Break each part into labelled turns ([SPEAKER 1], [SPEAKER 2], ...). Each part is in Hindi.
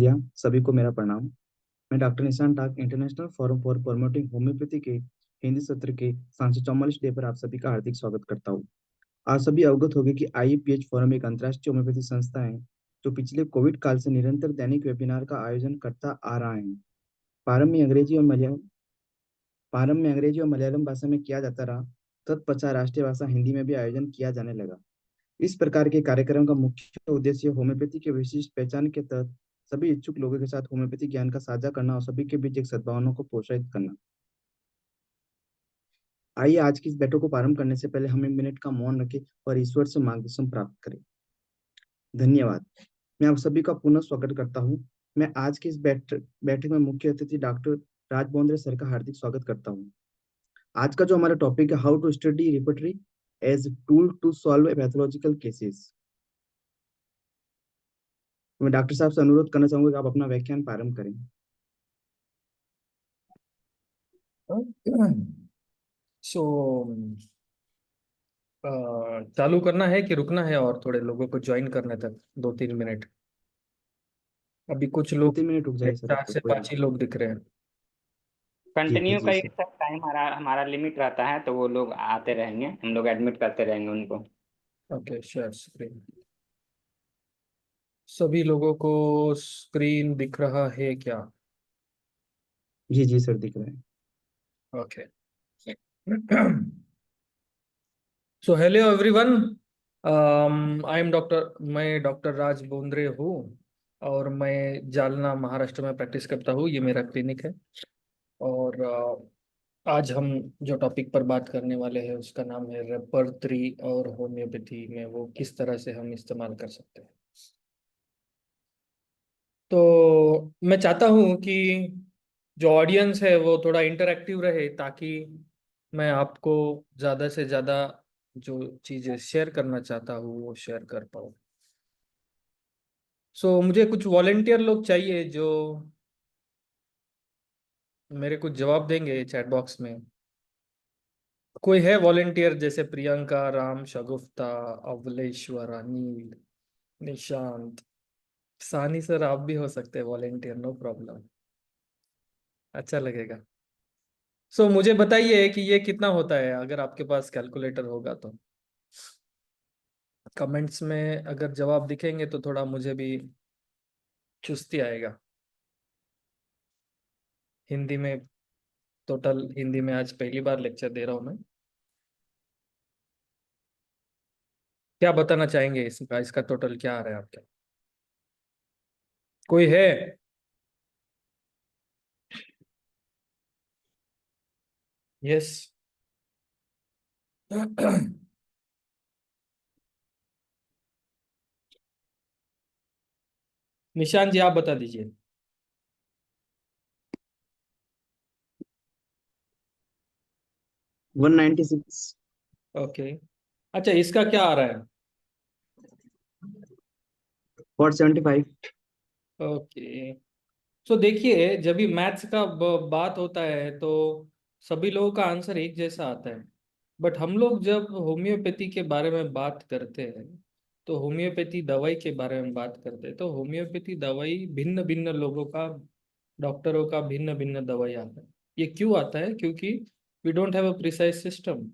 [SPEAKER 1] दिया सभी को मेरा प्रणाम। मैं doctor Nishan Tak international forum for promoting homoeopathy के हिंदी सत्र के 744 डे पर आप सभी का हार्दिक स्वागत करता हूँ। आप सभी अवगत होंगे कि आईपीएच फोरम एक अंतर्राष्ट्रीय होम्योपैथी संस्था है जो पिछले कोविड काल से निरंतर दैनिक वेबिनार का आयोजन करता आ रहा है। प्रारंभ में अंग्रेजी और मलयालम भाषा में किया जाता रहा। तत्पश्चात राष्ट्रीय भाषा हिंदी में भी आयोजन किया जाने लगा। इस प्रकार के कार्यक्रम का मुख्य उद्देश्य होम्योपैथी के विशिष्ट पहचान के तहत सभी इच्छुक लोगों के साथ होम्योपैथी ज्ञान का साझा करना और सभी के बीच एक सद्भावना को प्रोत्साहित करना। आइए आज की इस बैठक को प्रारंभ करने से पहले हम 1 मिनट का मौन रखें और ईश्वर से मार्गदर्शन प्राप्त करें। धन्यवाद। मैं आप सभी का पुनः स्वागत करता हूँ। मैं आज की इस बैठक में मुख्य अतिथि डॉक्टर राज बोंद्रे सर का हार्दिक स्वागत करता हूँ। आज का जो हमारा टॉपिक है, how to study repertory as tool to solve pathological cases. मैं डॉक्टर साहब से अनुरोध करना चाहूंगा कि आप अपना व्याख्यान प्रारंभ करें।
[SPEAKER 2] सो चालू करना है कि रुकना है और थोड़े लोगों को ज्वाइन करने तक 2-3 मिनट। अभी कुछ
[SPEAKER 1] दो
[SPEAKER 2] लोग
[SPEAKER 1] तीन मिनट रुक जाइए सर, अब
[SPEAKER 2] चार
[SPEAKER 1] तो
[SPEAKER 2] से
[SPEAKER 1] कोई
[SPEAKER 2] पांच
[SPEAKER 1] बात
[SPEAKER 2] ही लोग दिख रहे हैं।
[SPEAKER 1] जी
[SPEAKER 3] कंटिन्यू का
[SPEAKER 1] जी
[SPEAKER 3] एक
[SPEAKER 1] सर।
[SPEAKER 3] सब टाइम हमारा हमारा लिमिट रहता है, तो वो लोग आते रहेंगे, हम लोग एडमिट करते रहेंगे उनको।
[SPEAKER 2] Okay, share screen. सभी लोगों को स्क्रीन दिख रहा है क्या?
[SPEAKER 1] जी जी सर, दिख रहा है।
[SPEAKER 2] Okay. So hello everyone, I am doctor मैं डॉक्टर राज बोंद्रे हूँ और मैं जालना महाराष्ट्र में प्रैक्टिस करता हूँ। ये मेरा क्लिनिक है। और आज हम जो टॉपिक पर बात करने वाले हैं उसका नाम है रेपर्टरी और होम्योपैथी में वो किस तरह से हम इस्तेमाल कर सकते हैं। तो मैं चाहता हूँ कि जो ऑडियंस है वो थोड़ा इंटरेक्टिव रहे, ताकि मैं आपको ज़्यादा से ज़्यादा जो चीज़ें शेयर करना चाहता हूँ वो शेयर कर पाऊँ। सो मुझे कुछ वॉलेंटियर लोग चाहिए जो मेरे कुछ जवाब देंगे चैट बॉक्स में। कोई है वॉलेंटियर? जैसे प्रियंका, राम, शगुफ्ता, अवलेश्वर, अनिल, निशांत, सानी सर, आप भी हो सकते हैं वॉलेंटियर, नो प्रॉब्लम, अच्छा लगेगा। सो मुझे बताइए कि ये कितना होता है, अगर आपके पास कैलकुलेटर होगा तो कमेंट्स में अगर जवाब दिखेंगे तो थोड़ा मुझे भी चुस्ती आएगा। हिंदी में, टोटल हिंदी में आज पहली बार लेक्चर दे रहा हूँ मैं। क्या बताना चाहेंगे इसका टोटल क्या आ रहा है आपका? कोई है? यस। निशांत जी, आप बता दीजिए।
[SPEAKER 1] 196
[SPEAKER 2] ओके, अच्छा, इसका क्या आ रहा है?
[SPEAKER 1] 475।
[SPEAKER 2] ओके। सो देखिए, जब भी मैथ्स का बात होता है तो सभी लोगों का आंसर एक जैसा आता है। बट हम लोग जब होम्योपैथी के बारे में बात करते हैं, तो होम्योपैथी दवाई के बारे में बात करते हैं, तो होम्योपैथी दवाई भिन्न भिन्न लोगों का, डॉक्टरों का भिन्न भिन्न दवाई आता है। ये क्यों आता है? क्योंकि we don't have a precise system.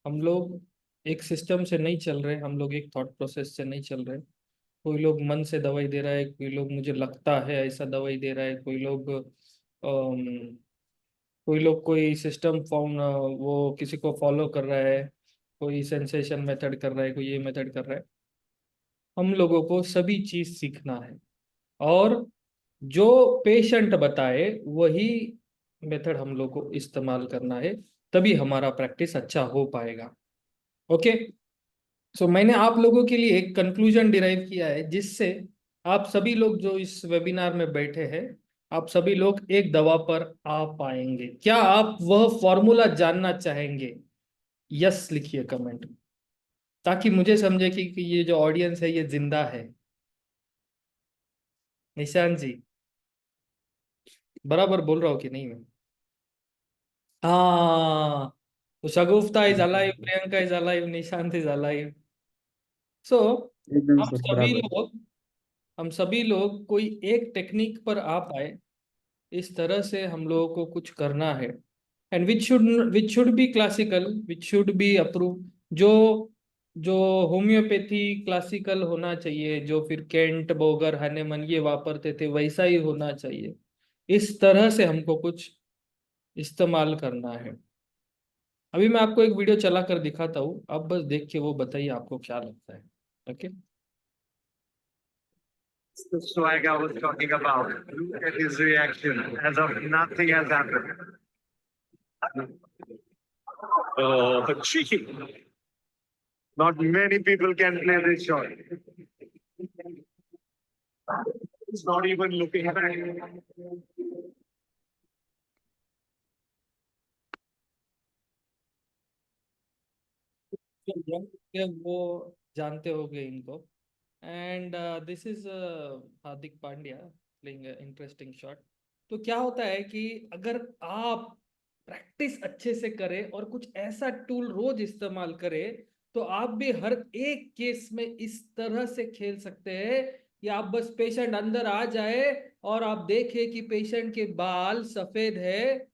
[SPEAKER 2] हम लोग एक सिस्टम से नहीं चल रहे, हम लोग एक थॉट प्रोसेस से नहीं चल रहे। कोई लोग मन से दवाई दे रहा है, कोई लोग मुझे लगता है ऐसा दवाई दे रहा है, कोई लोग कोई सिस्टम फॉर्म वो किसी को फॉलो कर रहा है, कोई सेंसेशन मेथड कर रहा है, कोई ये मेथड कर रहा है। हम लोगों को सभी चीज सीखना है और जो पेशेंट बताए वही मेथड हम लोग को इस्तेमाल करना है, तभी हमारा प्रैक्टिस अच्छा हो पाएगा। ओके। सो मैंने आप लोगों के लिए एक कंक्लूजन डिराइव किया है, जिससे आप सभी लोग जो इस वेबिनार में बैठे हैं, आप सभी लोग एक दवा पर आ पाएंगे। क्या आप वह फॉर्मूला जानना चाहेंगे? यस लिखिए कमेंट में, ताकि मुझे समझे कि ये जो ऑडियंस है ये जिंदा है। निशांत जी, बराबर बोल रहा हूँ कि नहीं मैं? हाँ, तो Shagufta is alive, Priyanka is alive, Nishant is alive. So
[SPEAKER 1] एकदम
[SPEAKER 2] हम
[SPEAKER 1] सर,
[SPEAKER 2] सभी
[SPEAKER 1] बराबर।
[SPEAKER 2] लोग हम सभी लोग कोई एक टेक्निक पर आ पाए, इस तरह से हम लोगों को कुछ करना है। And which should be classical, which should be approve. जो जो होम्योपैथी क्लासिकल होना चाहिए, जो फिर केंट, बोगर, हनेमन ये वापरते थे, वैसा ही होना चाहिए। इस तरह से हमको कुछ इस्तेमाल करना है। अभी मैं आपको एक वीडियो चला कर दिखाता हूँ, आप बस देख के वो बताइए आपको क्या लगता है। Okay.
[SPEAKER 4] The swag I was talking about. Look at his reaction as of nothing has happened. Oh, cheeky. Not many people can play this shot. It's not even looking back.
[SPEAKER 2] वो जानते होंगे इनको। And this is Hardik Pandya playing interesting shot. तो क्या होता है कि अगर आप प्रैक्टिस अच्छे से करें और कुछ ऐसा टूल रोज इस्तेमाल करें, तो आप भी हर एक केस में इस तरह से खेल सकते हैं कि आप बस पेशेंट अंदर आ जाए और आप देखें कि पेशेंट के बाल सफेद है।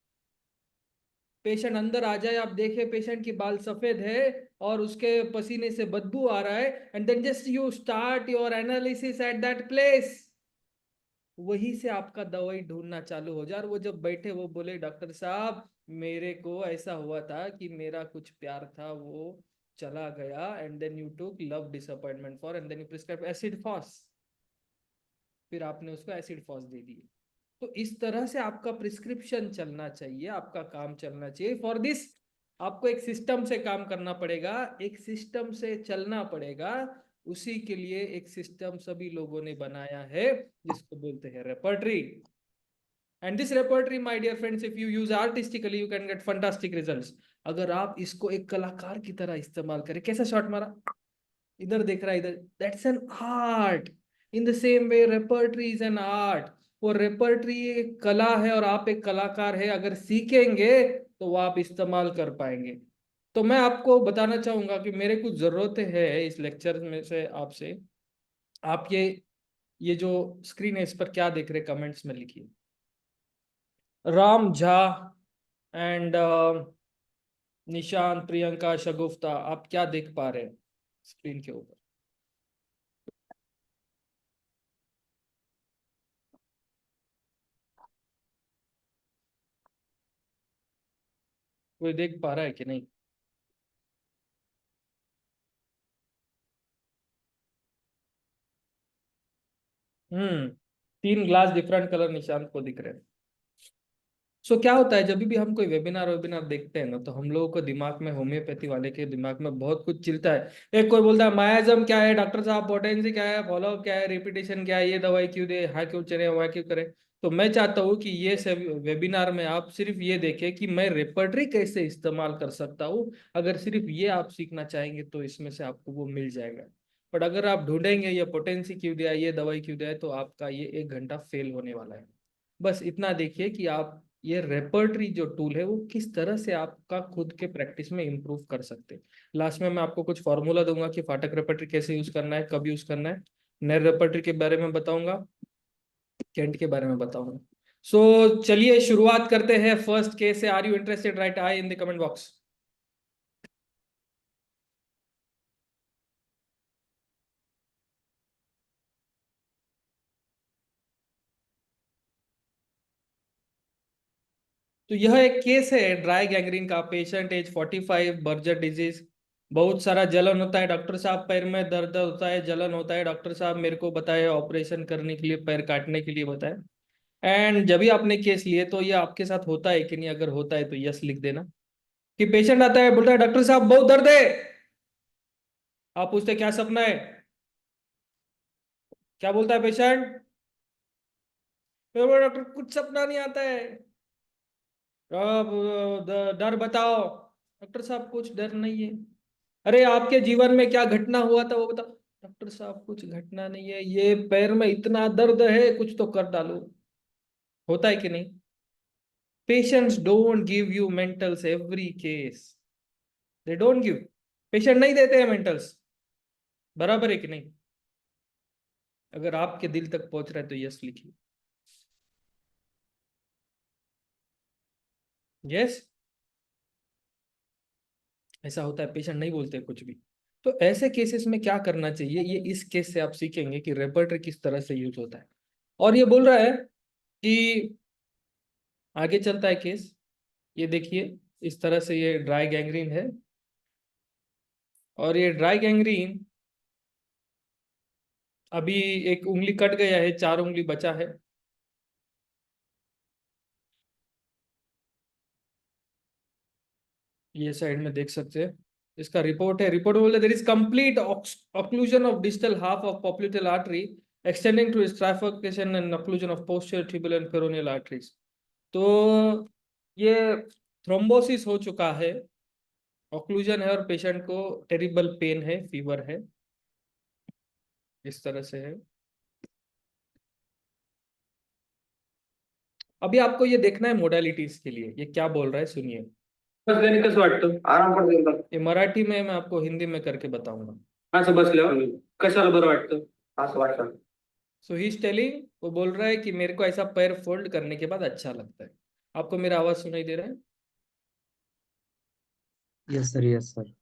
[SPEAKER 2] पेशेंट अंदर आ जाए, आप देखें पेशेंट की बाल सफेद है और उसके पसीने से बदबू आ रहा है, and then just you start your analysis at that place. वहीं से आपका दवाई ढूंढना चालू हो जाए। और वो जब बैठे वो बोले, डॉक्टर साहब मेरे को ऐसा हुआ था कि मेरा कुछ प्यार था वो चला गया, and then you took love disappointment for, and then you prescribe acid phos, फिर आपने उसको एसिड फॉस दे दिए। तो इस तरह से आपका प्रिस्क्रिप्शन चलना चाहिए, आपका काम चलना चाहिए। फॉर दिस आपको एक सिस्टम से काम करना पड़ेगा, एक सिस्टम से चलना पड़ेगा। उसी के लिए एक सिस्टम सभी लोगों ने बनाया है जिसको बोलते हैं repertory. And this repertory my dear friends, if you use artistically you can get fantastic results. अगर आप इसको एक कलाकार की तरह इस्तेमाल करें। कैसा शॉट मारा, इधर देख रहा है इधर, that's an art. In the same way repertory is an art. वो रेपर्टरी एक कला है और आप एक कलाकार है। अगर सीखेंगे तो वो आप इस्तेमाल कर पाएंगे। तो मैं आपको बताना चाहूंगा कि मेरे कुछ जरूरतें हैं इस लेक्चर में से आपसे। आप ये जो स्क्रीन है इस पर क्या देख रहे, कमेंट्स में लिखिए। राम झा एंड निशांत, प्रियंका, शगुफ्ता, आप क्या देख पा रहे हैं स्क्रीन के ऊपर? कोई देख पा रहा है कि नहीं? हम्म, 3 ग्लास डिफरेंट कलर निशांत को दिख रहे हैं। सो क्या होता है, जब भी हम कोई वेबिनार देखते हैं ना, तो हम लोगों को दिमाग में, होम्योपैथी वाले के दिमाग में बहुत कुछ चिलता है। एक कोई बोलता है मायाजम क्या है, डॉक्टर साहब पोटेंसी क्या है, फॉलो क्या है, रिपीटेशन क्या है, ये दवाई क्यों दे, हाँ क्यों चले, वहाँ क्यों करे। तो मैं चाहता हूँ कि ये सब वेबिनार में आप सिर्फ ये देखें कि मैं रेपर्टरी कैसे इस्तेमाल कर सकता हूँ। अगर सिर्फ ये आप सीखना चाहेंगे तो इसमें से आपको वो मिल जाएगा। बट अगर आप ढूंढेंगे ये पोटेंसी क्यों दिया, ये दवाई क्यों दिया, तो आपका ये 1 घंटा फेल होने वाला है। बस इतना देखिए कि आप ये रेपर्टरी जो टूल है वो किस तरह से आपका खुद के प्रैक्टिस में इंप्रूव कर सकते हैं। लास्ट में मैं आपको कुछ फॉर्मूला दूंगा कि फाटक रेपर्टरी कैसे यूज करना है, कब यूज करना है। नेर रेपर्टरी के बारे में बताऊंगा, केंट के बारे में बताऊंगा। सो चलिए शुरुआत करते हैं फर्स्ट केस से। Are you interested? Write I in the comment box. तो यह एक केस है ड्राई गैंग्रीन का। पेशेंट एज 45, बर्जर डिजीज, बहुत सारा जलन होता है। डॉक्टर साहब पैर में दर्द होता है, जलन होता है, डॉक्टर साहब मेरे को बताए ऑपरेशन करने के लिए, पैर काटने के लिए बताए। एंड जब भी आपने केस लिए तो ये आपके साथ होता है कि नहीं? अगर होता है तो यस लिख देना। कि पेशेंट आता है बोलता है डॉक्टर साहब बहुत दर्द है। आप पूछते क्या सपना है? क्या बोलता है पेशेंट? डॉक्टर कुछ सपना नहीं आता है। अब डर बताओ। डॉक्टर साहब कुछ डर नहीं है। अरे आपके जीवन में क्या घटना हुआ था वो बताओ। डॉक्टर साहब कुछ घटना नहीं है, ये पैर में इतना दर्द है, कुछ तो कर डालो। होता है कि नहीं? Patients don't give you mentals every case, they don't give. Patient नहीं देते हैं मेंटल्स, बराबर है कि नहीं? अगर आपके दिल तक पहुंच रहा है तो यस लिखिए। यस, ऐसा होता है, पेशेंट नहीं बोलते कुछ भी। तो ऐसे केसेस में क्या करना चाहिए, ये इस केस से आप सीखेंगे कि रेपर्टरी किस तरह से यूज होता है। और ये बोल रहा है कि आगे चलता है केस, ये देखिए इस तरह से ये ड्राई गैंग्रीन है, और ये ड्राई गैंग्रीन अभी एक उंगली कट गया है, 4 उंगली बचा है। ये साइड में देख सकते हैं, इसका रिपोर्ट है। रिपोर्ट बोले there is complete occlusion of distal half of popliteal artery extending to its trifurcation and occlusion of posterior tibial and peroneal arteries। तो ये थ्रोम्बोसिस हो चुका है, ऑक्लूजन है, और पेशेंट को टेरिबल पेन है, फीवर है, इस तरह से है। अभी आपको ये देखना है मोडालिटीज के लिए ये क्या बोल रहा है, सुनिए।
[SPEAKER 5] बसल्याने कसं वाटतं? आराम पडतो एकदम.
[SPEAKER 2] ये मराठी में मैं आपको हिंदी में करके बताऊंगा।
[SPEAKER 5] असं बसल्यावर कशाला बरं वाटतं? असं वाटतं.
[SPEAKER 2] सो ही इज टेलिंग, वो बोल रहा है कि मेरे को ऐसा पैर फोल्ड करने के बाद अच्छा लगता है। आपको मेरा आवाज सुनाई दे रहा है?
[SPEAKER 1] Yes sir, yes sir.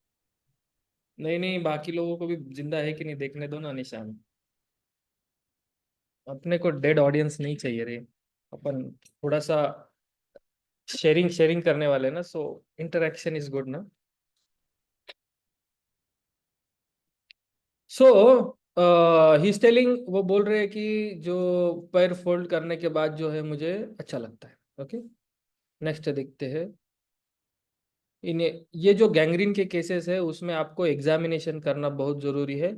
[SPEAKER 2] नहीं नहीं, बाकी लोगों को भी जिंदा है कि नहीं देखने दो ना निशान। अपने को डेड ऑडियंस नहीं चाहिए रे, अपन थोड़ा सा शेयरिंग शेयरिंग करने वाले ना, सो इंटरेक्शन इज गुड ना। सो ही इज टेलिंग, वो बोल रहे हैं कि जो पैर फोल्ड करने के बाद जो है मुझे अच्छा लगता है। ओके, नेक्स्ट देखते हैं। ये जो गैंग्रीन के केसेस है उसमें आपको एग्जामिनेशन करना बहुत जरूरी है।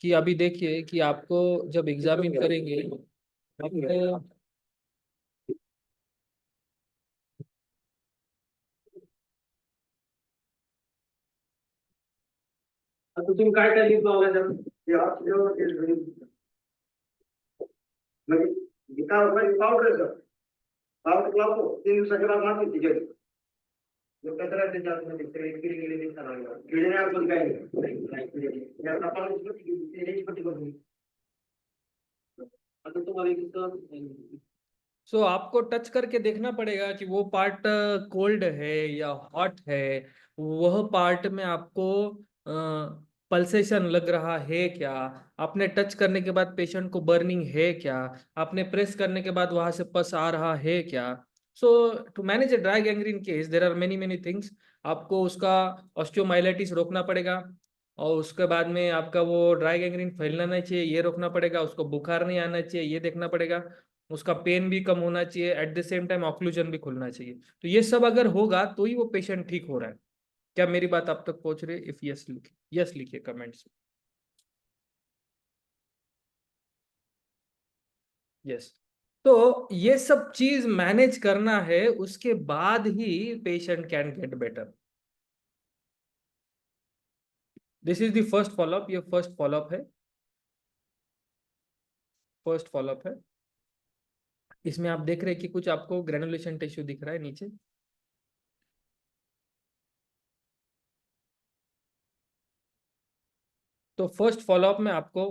[SPEAKER 2] कि अभी देखिए कि आपको जब एग्जामिन करेंगे आपको
[SPEAKER 5] आता तुम्ही काय काय लिहिलं लावलं त्यात? म्हणजे एका पावडर लावतो 3 दिवसाच्या बाद माती तिच्या कचरा त्याच्या आतमध्ये सगळे किडे दिसतात. किडे आपण काय नाही आता तुम्हाला एक
[SPEAKER 2] सो आपको टच करके देखना पड़ेगा कि वो पार्ट कोल्ड है या हॉट है। वह पार्ट में आपको पल्सेशन लग रहा है क्या, आपने टच करने के बाद पेशेंट को बर्निंग है क्या, आपने प्रेस करने के बाद वहां से पस आ रहा है क्या। So to manage a dry gangrene case there are many many things. आपको उसका ऑस्टियोमाइलिटिस रोकना पड़ेगा, और उसके बाद में आपका वो ड्राई गैंग्रीन फैलना नहीं चाहिए, ये रोकना पड़ेगा। उसको बुखार नहीं आना चाहिए, ये देखना पड़ेगा। उसका पेन भी कम होना चाहिए, at the same time occlusion भी खुलना चाहिए। तो ये सब अगर होगा तो ही वो पेशेंट ठीक हो रहा है। क्या मेरी बात आप तक पहुंच रही है? इफ यस लिखिए, यस लिखिए कमेंट्स में। यस। तो ये सब चीज मैनेज करना है, उसके बाद ही patient can get better. This is the first follow-up, ये फर्स्ट फॉलोअप है, फर्स्ट फॉलोअप है। इसमें आप देख रहे हैं कि कुछ आपको ग्रेनुलेशन टिश्यू दिख रहा है नीचे। तो फर्स्ट फॉलोअप में आपको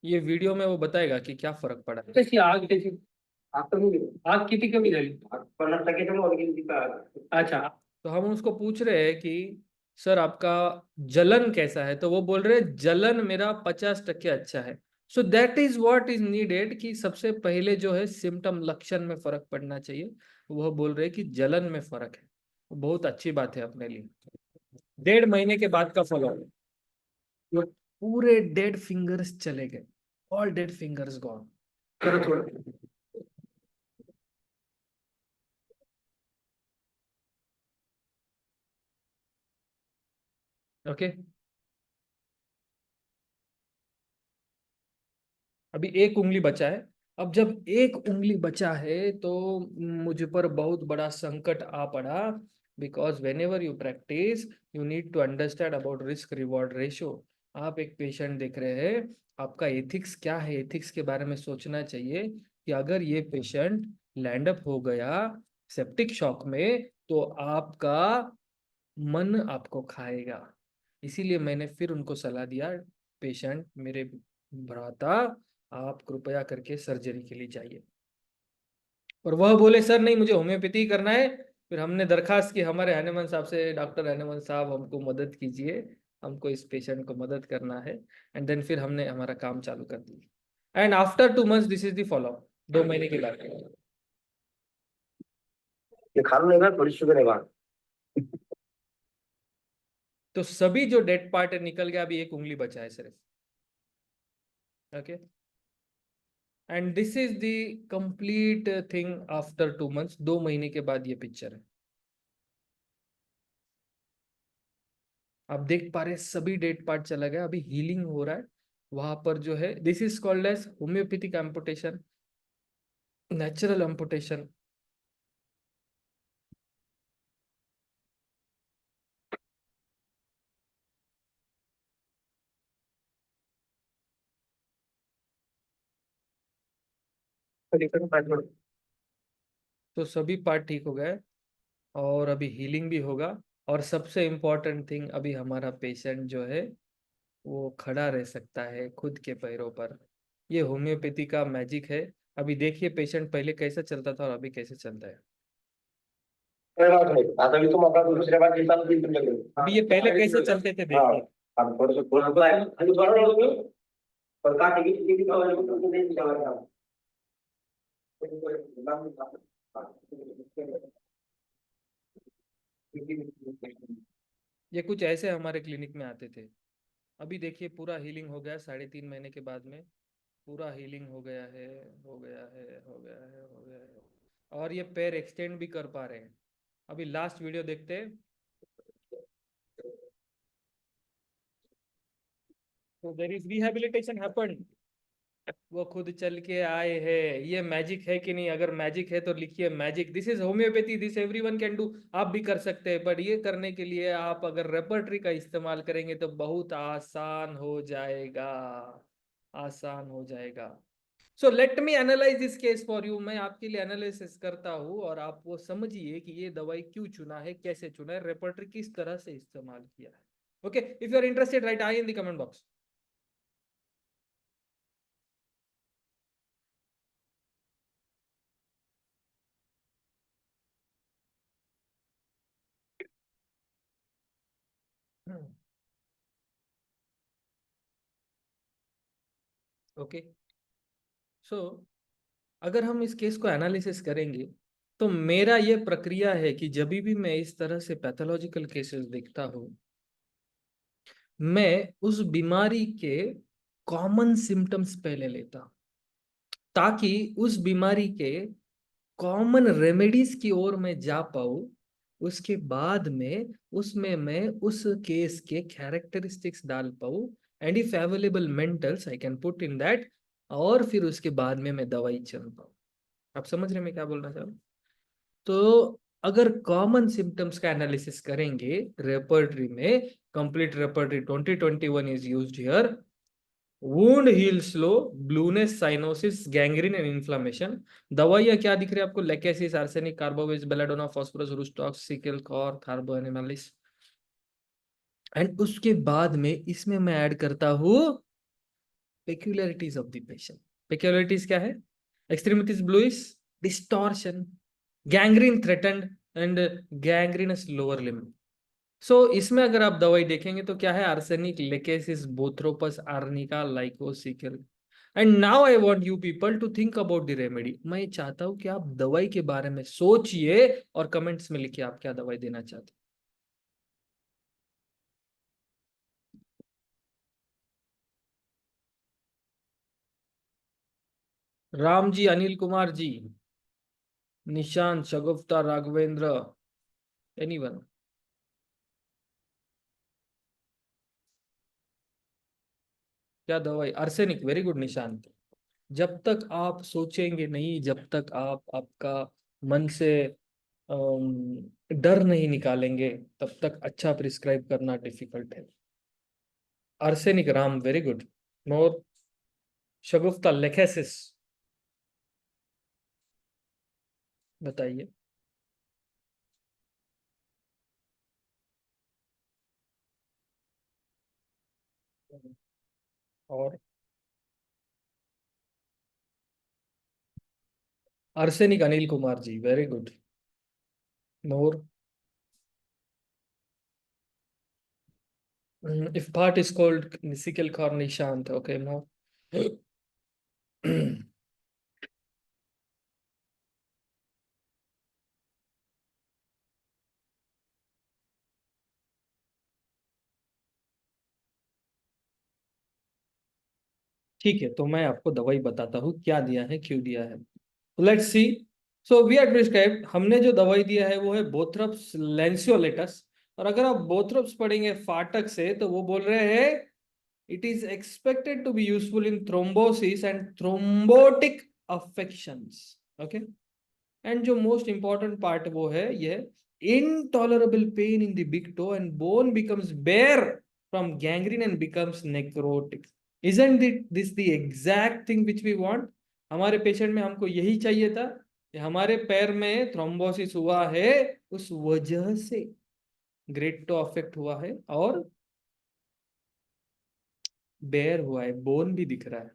[SPEAKER 2] ये वीडियो में वो बताएगा कि क्या फर्क पड़ा है।
[SPEAKER 5] कशी आग त्याची आता आग किती कमी झाली? 50% कमी होत गेली ती आग. अच्छा.
[SPEAKER 2] तो हम उसको पूछ रहे हैं कि सर आपका जलन कैसा है, तो वो बोल रहे हैं जलन मेरा 50% अच्छा है। So that is what is needed, कि सबसे पहले जो है सिम्टम लक्षण में फर्क पड़ना चाहिए। वह बोल रहे हैं कि जलन में फर्क है, बहुत अच्छी बात है अपने लिए। 1.5 महीने के बाद का फॉलो, पूरे डेड फिंगर्स चले गए, ऑल डेड फिंगर्स गॉन।
[SPEAKER 5] खरं थोडं
[SPEAKER 2] ओके, अभी एक उंगली बचा है। अब जब एक उंगली बचा है तो मुझ पर बहुत बड़ा संकट आ पड़ा, because whenever you practise you need to understand about risk reward ratio. आप एक पेशेंट देख रहे हैं, आपका एथिक्स क्या है, एथिक्स के बारे में सोचना चाहिए कि अगर ये पेशेंट लैंड अप हो गया सेप्टिक शॉक में तो आपका मन आपको खाएगा। इसीलिए मैंने फिर उनको सलाह दिया, पेशेंट मेरे भ्राता, आप कृपया करके सर्जरी के लिए जाइए। और वह बोले सर नहीं, मुझे होम्योपैथी करना है। फिर हमने दरखास्त की हमारे हैनेमन साहब से, डॉक्टर हैनेमन साहब हमको मदद कीजिए, हमको इस पेशेंट को मदद करना है। एंड देन फिर हमने हमारा काम चालू कर दिया। And after 2 months this is the follow up, 2 महीने के बाद।
[SPEAKER 5] ये खाना नहीं खा, थोड़ी शुगर है वहाँ।
[SPEAKER 2] तो सभी जो डेड पार्ट है निकल गया, अभी एक उंगली बचा है सिर्फ। Okay, and this is the complete thing after 2 months, 2 महीने के बाद ये पिक्चर है। आप देख पा रहे हैं सभी डेड पार्ट चला गया, अभी हीलिंग हो रहा है वहां पर जो है। This is called as homoeopathic amputation, natural amputation. तो सभी पार्ट ठीक हो गए और अभी हीलिंग भी होगा। और सबसे इम्पोर्टेंट थिंग, अभी हमारा पेशेंट जो है वो खड़ा रह सकता है खुद के पैरों पर। ये होम्योपैथी का मैजिक है। अभी देखिए पेशेंट पहले कैसा चलता था और अभी कैसे चलता है।
[SPEAKER 5] कोई बात नहीं, आता भी तुम अपना दूसरे बार के साथ दिन तुम
[SPEAKER 2] अभी ये पहले कैसे चलते थे
[SPEAKER 5] हाँ,
[SPEAKER 2] देखिए।
[SPEAKER 5] हम थोड़ा सा थोड़ा सा हम थोड़ा रोक दो और काटेगी टीवी का वाला तो नहीं चला।
[SPEAKER 2] ये कुछ ऐसे हमारे क्लिनिक में आते थे। अभी देखिए पूरा हीलिंग हो गया, 3.5 महीने के बाद में पूरा हीलिंग हो गया है, हो गया है, हो गया है, हो गया है। और ये पैर एक्सटेंड भी कर पा रहे हैं। अभी लास्ट वीडियो देखते हैं। तो देयर इज रिहैबिलिटेशन हैपेंड, वो खुद चल के आए हैं। ये मैजिक है कि नहीं? अगर मैजिक है तो लिखिए magic. This is homeopathy, this everyone can do. आप भी कर सकते हैं, पर ये करने के लिए आप अगर रेपर्टरी का इस्तेमाल करेंगे तो बहुत आसान हो जाएगा, आसान हो जाएगा। So let me analyse this case for you. मैं आपके लिए एनालिसिस करता हूँ और आप वो समझिए कि ये दवाई क्यों चुना है, कैसे चुना है, रेपर्टरी किस तरह से इस्तेमाल किया है। Okay, if you are interested write I in the comment box. Okay, so अगर हम इस केस को एनालिसिस करेंगे तो मेरा ये प्रक्रिया है कि जब भी मैं इस तरह से पैथोलॉजिकल केसेस देखता हूँ, मैं उस बीमारी के कॉमन सिम्टम्स पहले लेता हूं, ताकि उस बीमारी के कॉमन रेमेडीज की ओर मैं जा पाऊँ। उसके बाद में उसमें मैं उस केस के कैरेक्टरिस्टिक्स डाल पाऊँ, and if available mentals I can put in that, और फिर उसके बाद में मैं दवाई चल पाऊँ। आप समझ रहे हैं मैं क्या बोलना चाह रहा हूँ? तो अगर कॉमन सिम्टम्स का एनालिसिस करेंगे रेपर्टरी में, complete repertory 2021 is used here. Wound heal slow, blueness, cyanosis, gangrene and inflammation. दवाइयां क्या दिख रही है आपको? Lachesis, arsenic, carboveg, belladonna, phosphorus, rhustox, secale, cor, carboanimalis. And उसके बाद में इसमें मैं ऐड करता हूँ peculiarities of the patient. Peculiarities क्या है? Extremities bluish, distortion, gangrene threatened and gangrenous lower limb. So इसमें अगर आप दवाई देखेंगे तो क्या है? आर्सेनिक, लेकेसिस, बोथ्रोपस, आर्निका, लाइकोसिकल। And now I want you people to think about the remedy. मैं चाहता हूं कि आप दवाई के बारे में सोचिए और कमेंट्स में लिखिए आप क्या दवाई देना चाहते हैं। राम जी, अनिल कुमार जी, निशांत, शगुफ्ता, राघवेंद्र, एनीवन? क्या दवाई? Arsenic, very good Nishant. जब तक आप सोचेंगे नहीं, जब तक आप आपका मन से डर नहीं निकालेंगे, तब तक अच्छा प्रिस्क्राइब करना डिफिकल्ट है। Arsenic, Ram, very good. More, Shagufta, lachesis, बताइए। और arsenic Anil Kumar ji, very good. More, if part is called Nisikal Cornishant, okay, more. ठीक है, तो मैं आपको दवाई बताता हूँ क्या दिया है, क्यों दिया है। Let's see. So we are prescribed, हमने जो दवाई दिया है वो है बोथ्रप्स लैंसियोलेटस। और अगर आप बोथ्रप्स पढ़ेंगे फाटक से तो वो बोल रहे हैं it is expected to be useful in thrombosis and thrombotic affections. Okay, and जो मोस्ट इंपॉर्टेंट पार्ट वो है ये intolerable pain in the big toe and bone becomes bare from gangrene and becomes necrotic. Isn't this the exact thing which we want? हमारे पेशेंट में हमको यही चाहिए था कि हमारे पैर में थ्रोम्बोसिस हुआ है, उस वजह से ग्रेट टो अफेक्ट हुआ है और बेयर हुआ है, बोन भी दिख रहा है।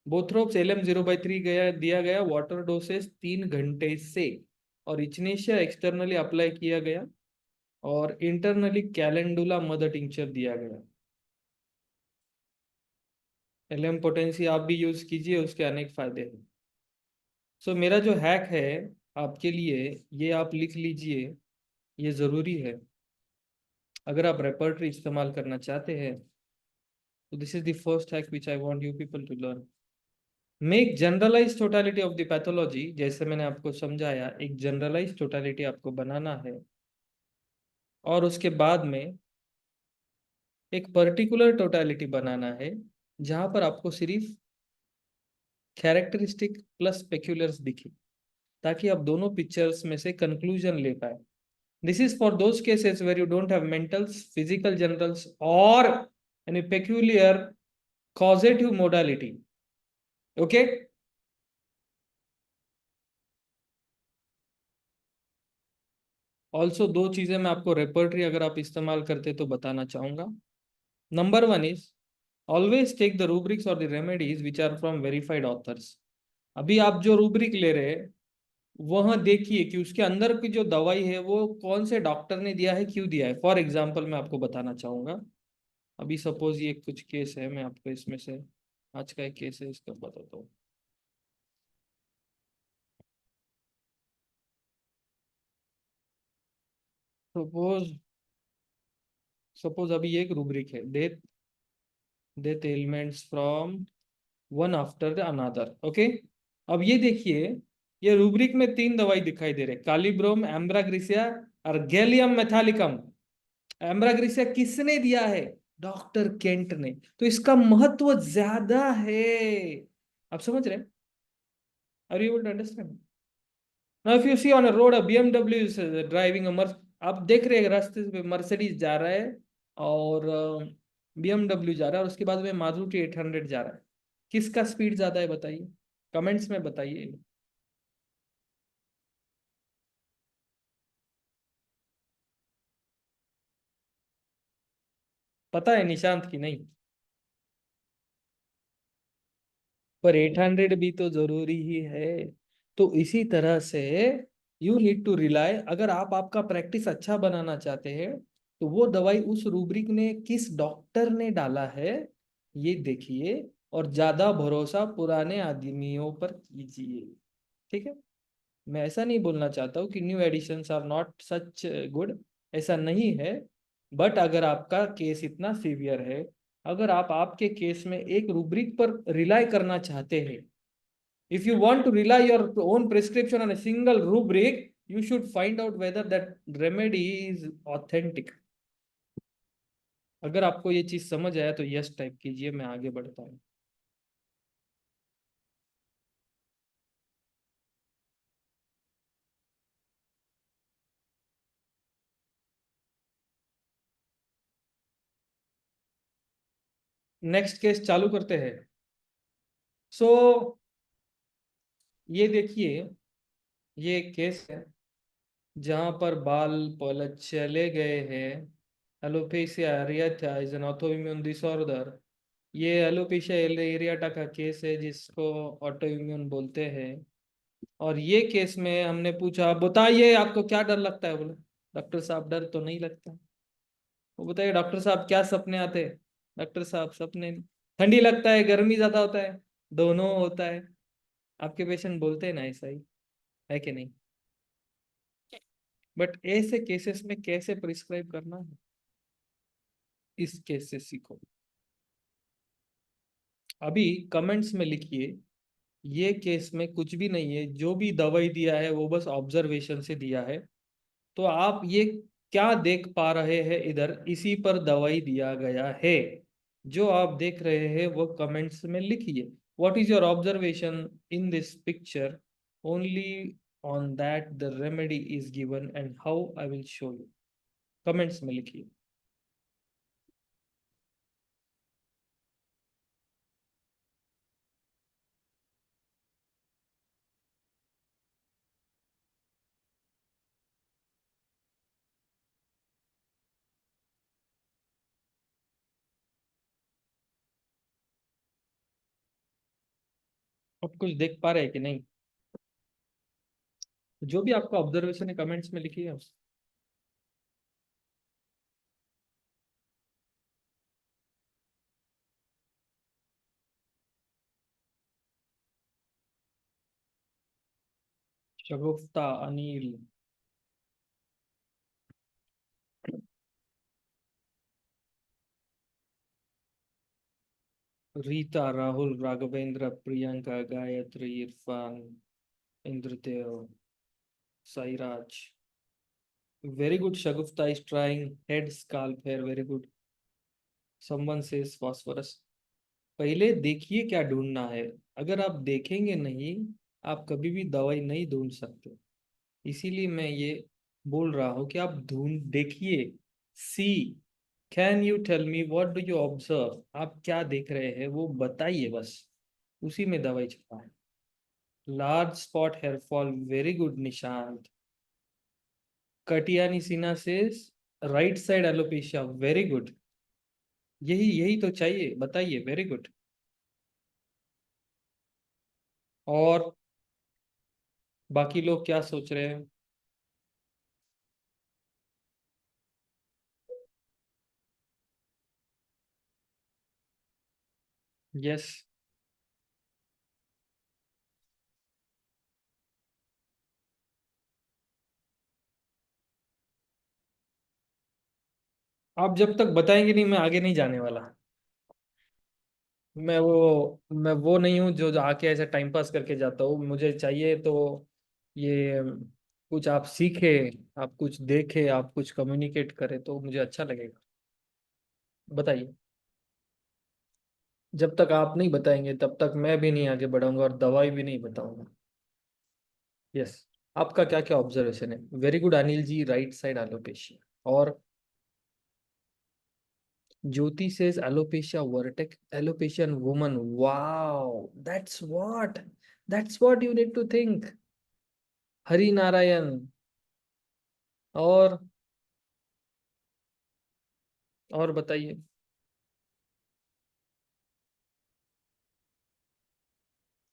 [SPEAKER 2] बोथ्रोप्स LM0/3 गया दिया गया, वाटर डोसेस 3 घंटे से, और इचनेशिया एक्सटर्नली अप्लाई किया गया और इंटरनली कैलेंडुला मदर टिंचर दिया गया। LM पोटेंसी आप भी यूज कीजिए, उसके अनेक फायदे हैं। सो मेरा जो हैक है आपके लिए, ये आप लिख लीजिए, ये जरूरी है अगर आप रेपर्टरी इस्तेमाल करना चाहते हैं। तो this is the first hack which I want you people to learn. Make generalise totality of the pathology, जैसे मैंने आपको समझाया, एक जनरलाइज टोटालिटी आपको बनाना है और उसके बाद में एक पर्टिकुलर टोटालिटी बनाना है जहां पर आपको सिर्फ कैरेक्टरिस्टिक प्लस पेक्यूलर्स दिखे, ताकि आप दोनों पिक्चर्स में से कंक्लूजन ले पाए। This is for those cases where you don't have mentals, physical generals और any peculiar causative modality. Okay, also दो चीजें मैं आपको रेपर्टरी अगर आप इस्तेमाल करते तो बताना चाहूंगा। Number 1 is always take the rubrics और the remedies which are from verified authors. अभी आप जो रूब्रिक ले रहे हैं वह देखिए कि उसके अंदर की जो दवाई है वो कौन से डॉक्टर ने दिया है, क्यों दिया है। फॉर एग्जाम्पल मैं आपको बताना चाहूंगा, अभी सपोज ये कुछ केस है, मैं आपको इसमें से आज का एक केस है इसका बताता हूँ। सपोज सपोज अभी एक रूब्रिक है, death death elements from one after the another. Okay, अब ये देखिए, ये रूब्रिक में 3 दवाई दिखाई दे रहे, कालीब्रोम, एम्ब्राग्रिसिया और गैलियम मेथालिकम। एम्ब्राग्रिसिया किसने दिया है? डॉक्टर केंट ने। तो इसका महत्व ज्यादा है। आप समझ रहे हैं? Are you able to understand? Now if you see on a road a BMW is driving a आप देख रहे हैं रास्ते पे मर्सिडीज जा रहा है और BMW जा रहा है और उसके बाद में मारुति 800 जा रहा है। किसका स्पीड ज्यादा है बताइए, कमेंट्स में बताइए। पता है निशांत की नहीं? पर 800 भी तो जरूरी ही है। तो इसी तरह से यू नीड टू रिलाई, अगर आप आपका प्रैक्टिस अच्छा बनाना चाहते हैं तो वो दवाई उस रूब्रिक ने किस डॉक्टर ने डाला है ये देखिए, और ज्यादा भरोसा पुराने आदमियों पर कीजिए। ठीक है, मैं ऐसा नहीं बोलना चाहता हूँ कि new editions are not such good, ऐसा नहीं है। बट अगर आपका केस इतना सीवियर है, अगर आप आपके केस में एक रूब्रिक पर रिलाई करना चाहते हैं, if you want to rely your own prescription on a single rubric, you should find out whether that remedy is authentic. अगर आपको ये चीज समझ आया तो यस टाइप कीजिए, मैं आगे बढ़ता हूँ। नेक्स्ट केस चालू करते हैं। सो ये देखिए, ये केस है जहां पर बाल चले गए हैं। Alopecia areata is an autoimmune disorder ये एलोपेशिया एरियाटा का केस है जिसको ऑटो इम्यून बोलते हैं। और ये केस में हमने पूछा बताइए आपको क्या डर लगता है, बोले डॉक्टर साहब डर तो नहीं लगता। वो बताइए डॉक्टर साहब क्या सपने आते हैं, डॉक्टर साहब सपने नहीं। ठंडी लगता है, गर्मी ज्यादा होता है, दोनों होता है। आपके पेशेंट बोलते हैं ना ऐसा ही, है कि नहीं? बट ऐसे केसेस में कैसे प्रिस्क्राइब करना है, इस केस से सीखो। अभी कमेंट्स में लिखिए ये केस में कुछ भी नहीं है, जो भी दवाई दिया है वो बस ऑब्जर्वेशन से दिया है। तो आप ये क्या देख पा रहे हैं इधर, इसी पर दवाई दिया गया है। जो आप देख रहे हैं वो कमेंट्स में लिखिए। What is your observation in this picture, only on that the remedy is given and how I will show you. Comments में लिखिए। आप कुछ देख पा रहे हैं कि नहीं? जो भी आपका ऑब्जर्वेशन है कमेंट्स में लिखिए। Shagufta Anil, Rita, Rahul, Raghavendra, Priyanka, Gayatri, Irfan, Indradev, Sairaj. Very good. Shagufta is trying head scalp hair, very good. Someone says phosphorus. पहले देखिए क्या ढूंढना है। अगर आप देखेंगे नहीं, आप कभी भी दवाई नहीं ढूंढ सकते। इसीलिए मैं ये बोल रहा हूँ कि आप ढूंढ देखिए। See, can you tell me what do you observe, आप क्या देख रहे हैं वो बताइए बस, उसी में दवाई छुपा है। Large spot hair fall, very good Nishant. Katiyani Sinha से right side alopecia, very good. यही यही तो चाहिए, बताइए, वेरी गुड। और बाकी लोग क्या सोच रहे हैं? यस। आप जब तक बताएंगे नहीं मैं आगे नहीं जाने वाला। मैं वो नहीं हूँ जो आके ऐसे टाइम पास करके जाता हूँ। मुझे चाहिए तो ये कुछ आप सीखे, आप कुछ देखे, आप कुछ कम्युनिकेट करें तो मुझे अच्छा लगेगा। बताइए। जब तक आप नहीं बताएंगे तब तक मैं भी नहीं आगे बढ़ाऊंगा और दवाई भी नहीं बताऊंगा। यस। आपका क्या क्या ऑब्जर्वेशन है? Very good Anil ji, right side alopecia. और ज्योति says alopecia vertex, alopecia in woman. Wow, that's what you need to think. Hari Narayan. और और बताइए।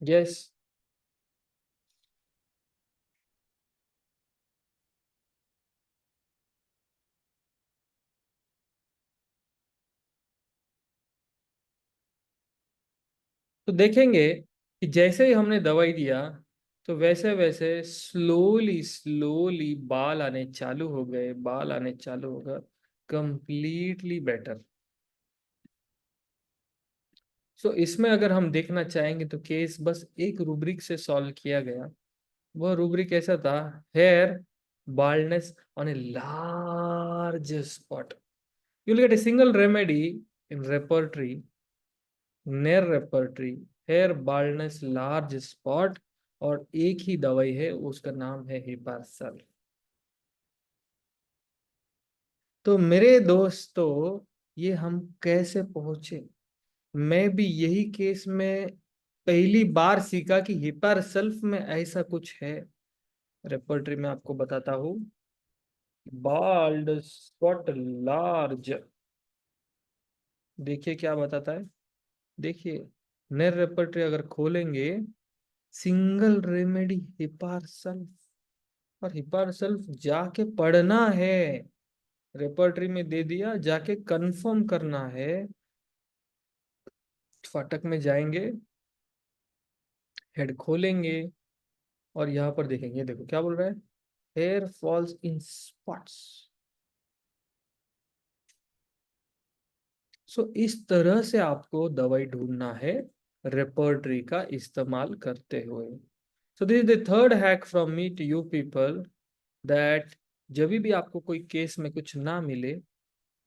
[SPEAKER 2] यस। तो देखेंगे कि जैसे ही हमने दवाई दिया तो वैसे वैसे स्लोली स्लोली बाल आने चालू हो गए, बाल आने चालू हो गए, कंप्लीटली बेटर। सो इसमें अगर हम देखना चाहेंगे तो केस बस एक रूब्रिक से सॉल्व किया गया। वह रूब्रिक ऐसा था, hair baldness on a large spot. You'll get a single remedy in repertory, near repertory, hair baldness large spot, और एक ही दवाई है उसका नाम है हिपार्सल। तो मेरे दोस्तों ये हम कैसे पहुंचे? मैं भी यही केस में पहली बार सीखा कि हिपार्सल्फ में ऐसा कुछ है। रेपर्टरी में आपको बताता हूँ। बाल्ड स्पॉट लार्ज, देखिए क्या बताता है। देखिए नर रेपर्टरी अगर खोलेंगे, सिंगल रेमेडी हिपार सल्फ, और हिपार सल्फ जाके पढ़ना है, रेपर्टरी में दे दिया, जाके कंफर्म करना है। फाटक में जाएंगे, हेड खोलेंगे और यहाँ पर देखेंगे, देखो क्या बोल रहा है, हेयर फॉल्स इन स्पॉट्स। सो इस तरह से आपको दवाई ढूंढना है रेपर्टरी का इस्तेमाल करते हुए। So this is the third hack from me to you people, that जब भी आपको कोई केस में कुछ ना मिले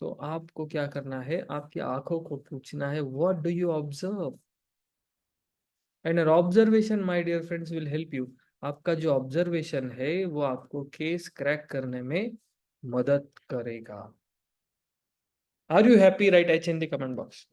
[SPEAKER 2] तो आपको क्या करना है, आपकी आंखों को पूछना है what do you observe, and observation my dear friends will help you. आपका जो ऑब्जर्वेशन है वो आपको केस क्रैक करने में मदद करेगा। Are you happy? Write H in the comment box.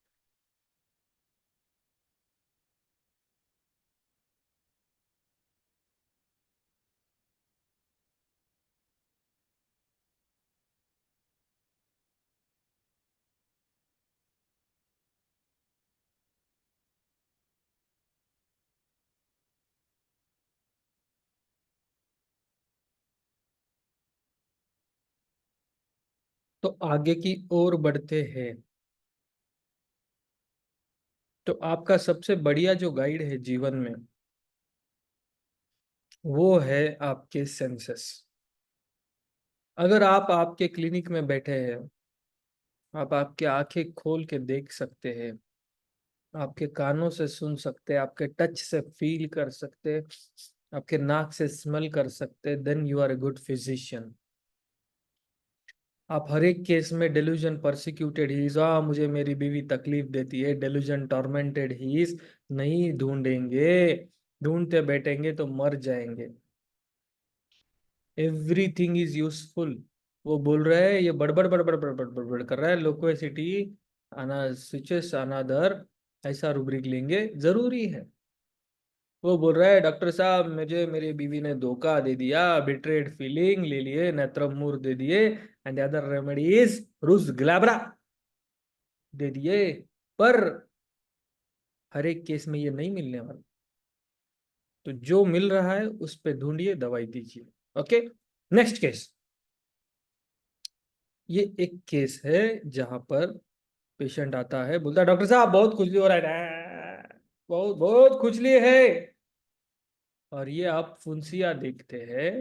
[SPEAKER 2] तो आगे की ओर बढ़ते हैं। तो आपका सबसे बढ़िया जो गाइड है जीवन में वो है आपके सेंसेस। अगर आप आपके क्लिनिक में बैठे हैं, आप आपके आंखें खोल के देख सकते हैं, आपके कानों से सुन सकते हैं, आपके टच से फील कर सकते हैं, आपके नाक से स्मेल कर सकते हैं, then you are a good physician. आप हर एक केस में डेल्यूजन परसिक्यूटेड ही इज, मुझे मेरी बीवी तकलीफ देती है, डेल्यूजन टॉर्मेंटेड ही इज नहीं ढूंढेंगे, ढूंढते बैठेंगे तो मर जाएंगे। Everything is useful. वो बोल रहा है ये बड़बड़ बड़बड़ बड़बड़ बड़बड़ कर रहा है, लोक्वेसिटी आना स्विचेस अनादर, ऐसा रूब्रिक लेंगे जरूरी है। वो बोल रहा है डॉक्टर साहब मुझे मेरी बीवी ने धोखा दे दिया, बिट्रेड फीलिंग ले लिए, नेत्रमूर दे दिए, एंड अदर रेमेडीज रूस ग्लैब्रा दे दिए, पर हर एक केस में ये नहीं मिलने वाला। तो जो मिल रहा है उस पे ढूंढिए, दवाई दीजिए। Okay, next case. ये एक केस है जहां पर पेशेंट आता है, बोलता है डॉक्टर साहब बहुत खुजली हो रहा है, बहुत बहुत खुजली है, और ये आप फुंसिया देखते हैं,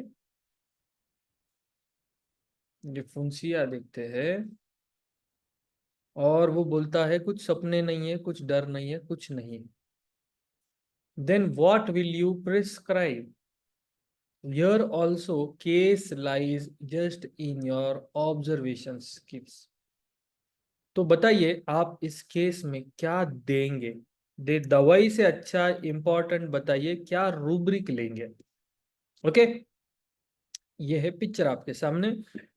[SPEAKER 2] ये फुंसिया देखते हैं, और वो बोलता है कुछ सपने नहीं है, कुछ डर नहीं है, कुछ नहीं है। Then what will you prescribe? Here also case lies just in your observation skills. तो बताइए आप इस केस में क्या देंगे? दे दवाई से अच्छा इंपॉर्टेंट बताइए क्या रूब्रिक लेंगे। ओके, ये है पिक्चर आपके सामने।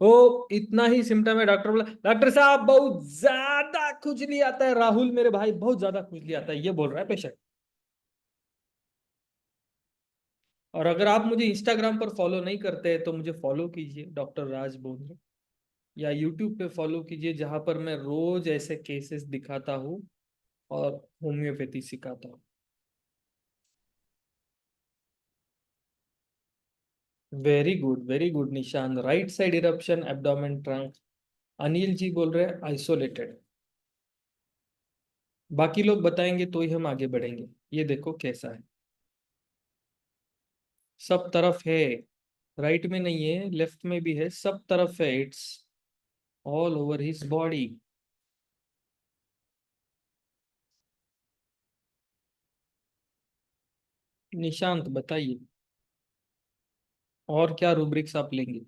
[SPEAKER 2] वो इतना ही सिम्टम है, डॉक्टर बोला डॉक्टर साहब बहुत ज्यादा खुजली आता है, राहुल मेरे भाई बहुत ज्यादा खुजली आता है, ये बोल रहा है पेशेंट। और अगर आप मुझे इंस्टाग्राम पर फॉलो नहीं करते हैं तो मुझे फॉलो कीजिए, डॉक्टर राज बोंद्रे, या यूट्यूब पे फॉलो कीजिए जहां पर मैं रोज ऐसे केसेस दिखाता हूँ और होम्योपैथी सिखाता हूँ। Very good Nishan, right side eruption abdomen trunk. Anil ji बोल रहे हैं आइसोलेटेड। बाकी लोग बताएंगे तो ही हम आगे बढ़ेंगे। ये देखो कैसा है, सब तरफ है, राइट में नहीं है, लेफ्ट में भी है, सब तरफ है, it's all over his body. Nishant बताइए और क्या रूब्रिक्स आप लेंगे?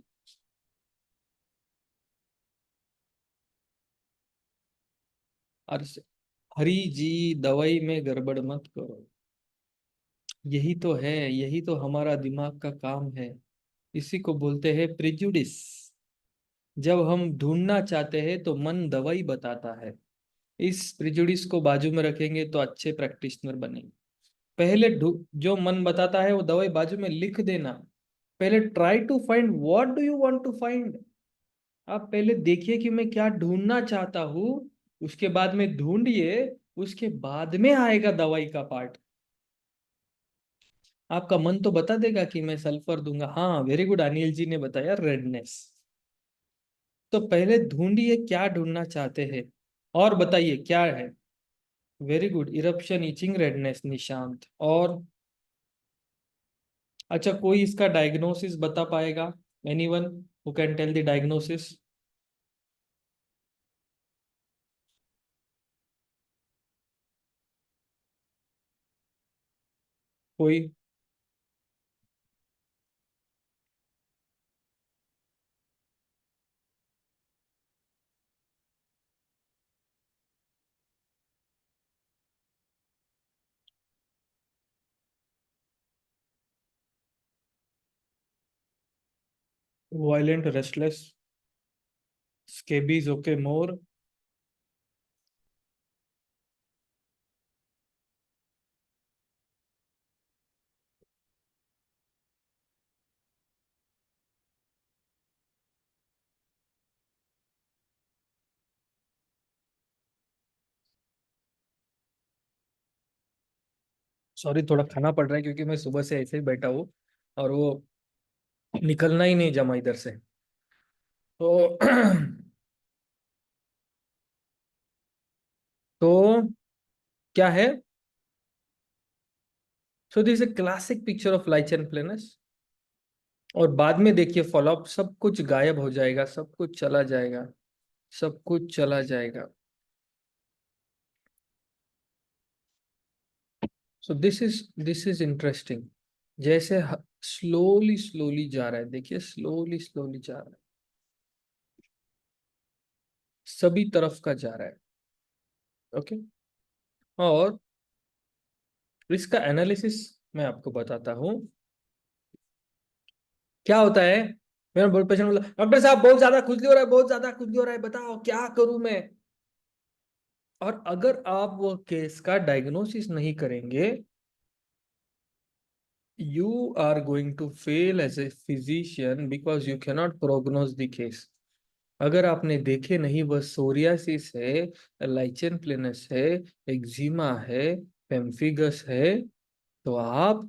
[SPEAKER 2] और हरी जी दवाई में गड़बड़ मत करो, यही तो है, यही तो हमारा दिमाग का काम है, इसी को बोलते हैं प्रिजुडिस। जब हम ढूंढना चाहते हैं तो मन दवाई बताता है, इस प्रिजुडिस को बाजू में रखेंगे तो अच्छे प्रैक्टिशनर बनेंगे। पहले जो मन बताता है वो दवाई बाजू में लिख देना, पहले try to find what do you want to find. आप पहले देखिए कि मैं क्या ढूंढना चाहता हूँ, उसके बाद में ढूंढिए, उसके बाद में आएगा दवाई का पार्ट। आपका मन तो बता देगा कि मैं सल्फर दूंगा। हाँ, वेरी गुड, अनिल जी ने बताया रेडनेस। तो पहले ढूंढिए क्या ढूंढना चाहते हैं और बताइए क्या है। Very good, eruption, itching, redness, Nishant. और अच्छा, कोई इसका डायग्नोसिस बता पाएगा? Anyone who can tell the diagnosis? कोई? Violent, restless, scabies, okay, more? Sorry, थोड़ा खाना पड़ रहा है क्योंकि मैं सुबह से ऐसे ही बैठा हूँ और वो निकलना ही नहीं जमा इधर से। तो तो क्या है? So this a classic picture of lichen planus. और बाद में देखिए फॉलोअप, सब कुछ गायब हो जाएगा, सब कुछ चला जाएगा, सब कुछ चला जाएगा। सो दिस इज इंटरेस्टिंग। जैसे स्लोली स्लोली जा रहा है, देखिए स्लोली स्लोली जा रहा है, सभी तरफ का जा रहा है। ओके, और इसका एनालिसिस मैं आपको बताता हूं। क्या होता है? मेरा बहुत पेशेंट बोला, डॉक्टर साहब बहुत ज्यादा खुजली हो रहा है, बहुत ज्यादा खुजली हो रहा है, बताओ क्या करूं मैं। और अगर आप वो केस का डायग्नोसिस नहीं करेंगे, you are going to fail as a physician because you cannot prognose the case। अगर आपने देखे नहीं, वह सोरियासिस है, लाइचन प्लेनस है, एक्जिमा है, पेम्फिगस है, तो आप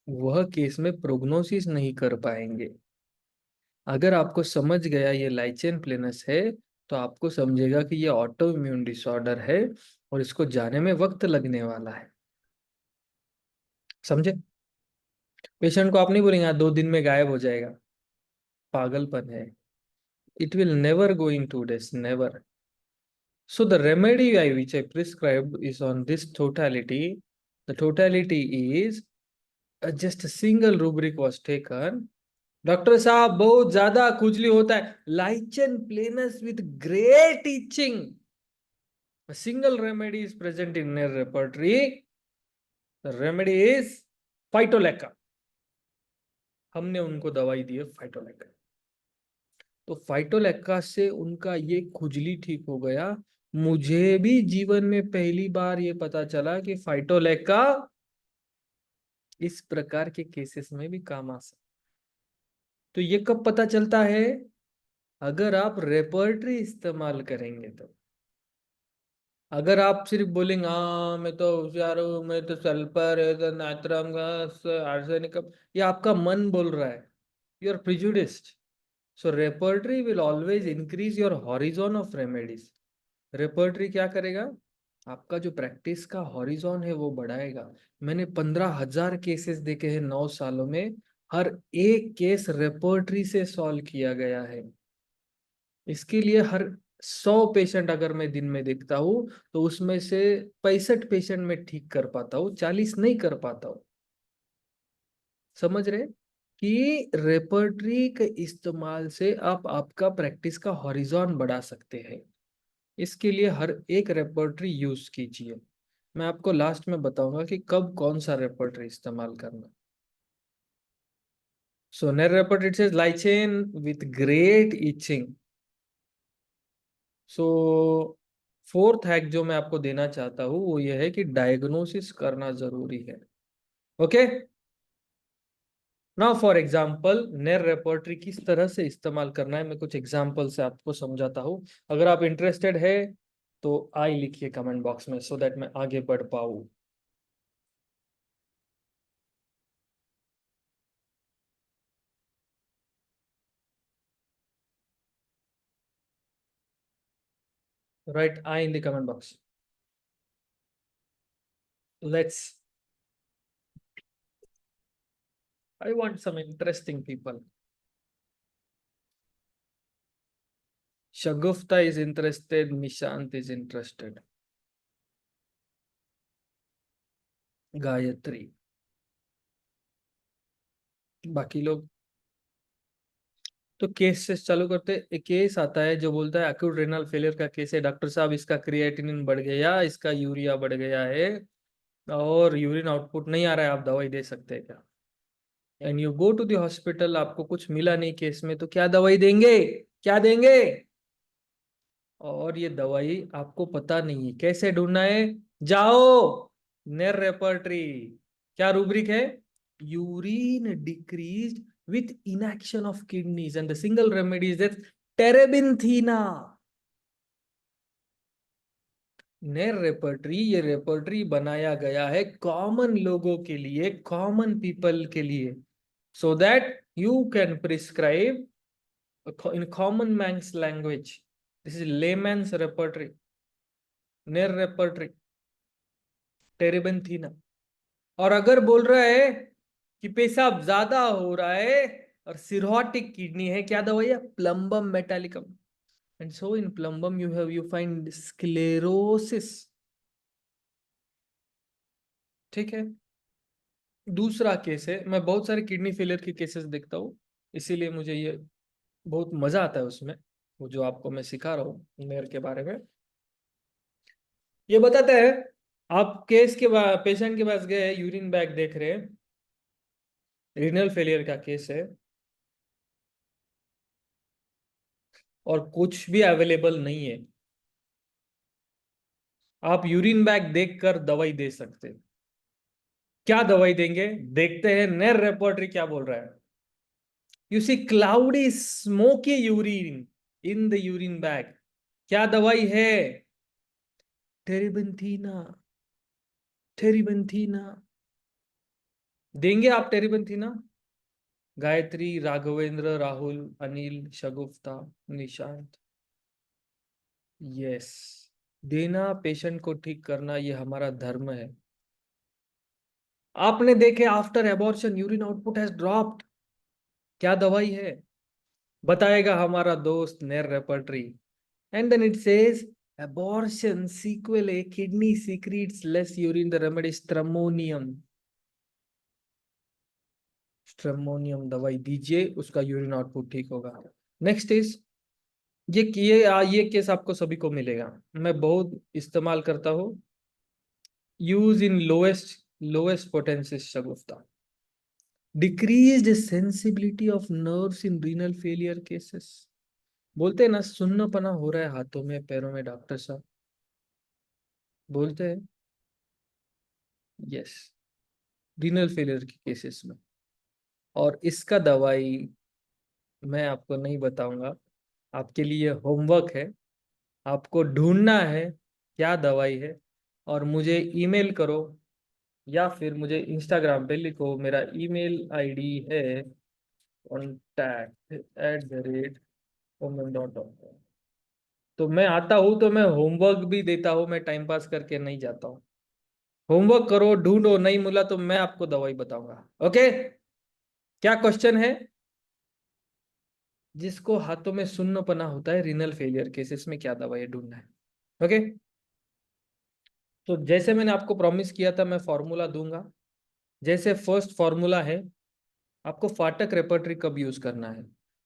[SPEAKER 2] वह केस में प्रोग्नोसिस नहीं कर पाएंगे। अगर आपको समझ गया ये लाइचन प्लेनस है, तो आपको समझेगा कि ये ऑटो इम्यून डिसऑर्डर है और इसको जाने में वक्त लगने वाला है। समझे? पेशेंट को आप नहीं बोलेंगे 2 दिन में गायब हो जाएगा, पागलपन है। It will never go in 2 days, never. So the remedy which I prescribed is on this totality. The totality is just a single rubric was taken. Doctor साहब बहुत ज्यादा खुजली होता है, lichen planus with great itching, a single remedy is present in their repertory. The remedy is फाइटोलेका। हमने उनको दवाई दी है फाइटोलेका। तो फाइटोलेका से उनका ये खुजली ठीक हो गया। मुझे भी जीवन में पहली बार ये पता चला कि फाइटोलेका इस प्रकार के केसेस में भी काम आ सकता। तो ये कब पता चलता है? अगर आप रेपर्टरी इस्तेमाल करेंगे तो। अगर आप सिर्फ बोलेंगे हाँ मैं तो होशियार हूँ, मैं तो सल्फर नाइट्रम गैस आर्सेनिक, ये आपका मन बोल रहा है, you are prejudiced. So repertory will always increase your horizon of remedies. Repertory क्या करेगा? आपका जो प्रैक्टिस का हॉरिजॉन है वो बढ़ाएगा। मैंने 15,000 केसेस देखे हैं 9 सालों में, हर एक केस रेपर्टरी से सॉल्व किया गया है। इसके लिए हर 100 पेशेंट अगर मैं दिन में देखता हूँ तो उसमें से 65 पेशेंट में ठीक कर पाता हूँ, 40 नहीं कर पाता हूँ। समझ रहे कि रेपर्टरी के इस्तेमाल से आप आपका प्रैक्टिस का हॉरिजॉन बढ़ा सकते हैं। इसके लिए हर एक रेपर्टरी यूज कीजिए। मैं आपको लास्ट में बताऊंगा कि कब कौन सा रेपर्टरी इस्तेमाल करना। So Knerr repertory it says lichen with great itching. So fourth hack जो मैं आपको देना चाहता हूँ वो ये है कि डायग्नोसिस करना जरूरी है। Okay, now for example Ner repertory किस तरह से इस्तेमाल करना है, मैं कुछ एग्जाम्पल से आपको समझाता हूँ। अगर आप इंटरेस्टेड है तो आई लिखिए कमेंट बॉक्स में, सो दैट मैं आगे बढ़ पाऊँ। Write I in the comment box. I want some interesting people. Shagufta is interested, Nishant is interested. Gayatri, बाकी लोग। तो केस से चालू करते। एक केस आता है जो बोलता है एक्यूट रेनल फेलियर का केस है, डॉक्टर साहब इसका क्रिएटिनिन बढ़ गया, इसका यूरिया बढ़ गया है और यूरिन आउटपुट नहीं आ रहा है, आप दवाई दे सकते हैं क्या? And you go to the hospital, आपको कुछ मिला नहीं केस में, तो क्या दवाई देंगे? क्या देंगे? और ये दवाई आपको पता नहीं है, कैसे ढूंढना है? जाओ नेर रेपर्टरी। क्या रूब्रिक है? Urine decrease with inaction of kidneys and the single remedy is terebinthina. Knerr repertory, ये रेपर्टरी बनाया गया है कॉमन लोगों के लिए, कॉमन पीपल के लिए, so that you can prescribe in common man's language. This is layman's repertory. Knerr repertory, terebinthina. और अगर बोल रहा है कि पेशाब ज्यादा हो रहा है और सिरोटिक किडनी है, क्या दवाई है? Plumbum metallicum. And so in plumbum you find sclerosis. ठीक है। दूसरा केस है, मैं बहुत सारे किडनी फेलियर के केसेस देखता हूँ, इसीलिए मुझे ये बहुत मजा आता है उसमें, वो जो आपको मैं सिखा रहा हूँ नेर के बारे में। ये बताते हैं, आप केस के बाद पेशेंट के पास गए, यूरिन बैग देख रहे हैं, रीनल फेलियर का केस है और कुछ भी अवेलेबल नहीं है, आप यूरिन बैग देखकर दवाई दे सकते हैं। क्या दवाई देंगे? देखते हैं नेर रेपर्टरी क्या बोल रहा है। You see cloudy smoky urine in the urine bag. क्या दवाई है? टेरिबेंथीना। टेरिबेंथीना देंगे आप? टेरिबेंथीना। गायत्री, राघवेंद्र, राहुल, अनिल, शगुफ्ता, निशांत, यस। देना, पेशेंट को ठीक करना, ये हमारा धर्म है। आपने देखे after abortion urine output has dropped, क्या दवाई है? बताएगा हमारा दोस्त नेर repertory. And then it says abortion sequel kidney secretes less urine, the remedy stramonium. Stramonium दवाई दीजिए, उसका यूरिन आउटपुट ठीक होगा। नेक्स्ट इज ये केस आपको सभी को मिलेगा, मैं बहुत इस्तेमाल करता हूँ, use in lowest potency Shagufta. Decreased sensibility of nerves in renal failure cases. बोलते हैं ना, सुन्नापना हो रहा है हाथों में पैरों में, डॉक्टर साहब बोलते हैं, यस, रीनल फेलियर के केसेस में। और इसका दवाई मैं आपको नहीं बताऊंगा, आपके लिए होमवर्क है, आपको ढूंढना है क्या दवाई है और मुझे ईमेल करो या फिर मुझे इंस्टाग्राम पे लिखो। मेरा ईमेल आईडी है contact@omen.com। तो मैं आता हूँ तो मैं होमवर्क भी देता हूँ, मैं टाइम पास करके नहीं जाता हूँ। होमवर्क करो, ढूंढो, नहीं मिला तो मैं आपको दवाई बताऊंगा। ओके, क्या क्वेश्चन है? जिसको हाथों में सुन्नपना होता है रीनल फेलियर केसेस में, क्या दवाई ढूंढना है। ओके, तो जैसे मैंने आपको प्रॉमिस किया था, मैं फॉर्मूला दूंगा। जैसे फर्स्ट फॉर्मूला है, आपको फाटक रेपर्टरी कब यूज करना है?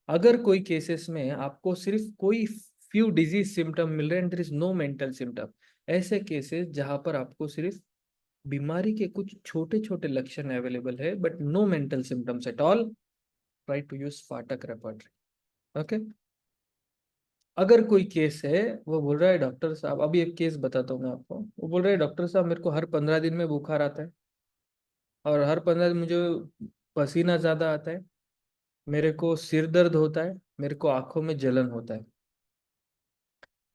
[SPEAKER 2] अगर कोई केसेस में आपको सिर्फ कोई फ्यू डिजीज सिम्टम मिल रहे हैं, there is no mental symptom, ऐसे केसेस जहां पर आपको सिर्फ बीमारी के कुछ छोटे छोटे लक्षण अवेलेबल है but no mental symptoms at all, try to use Phatak repertory. Okay, अगर कोई केस है, वो बोल रहा है डॉक्टर साहब, अभी एक केस बताता हूँ मैं आपको, वो बोल रहा है डॉक्टर साहब मेरे को हर 15 दिन में बुखार आता है और हर 15 दिन मुझे पसीना ज्यादा आता है, मेरे को सिर दर्द होता है, मेरे को आंखों में जलन होता है।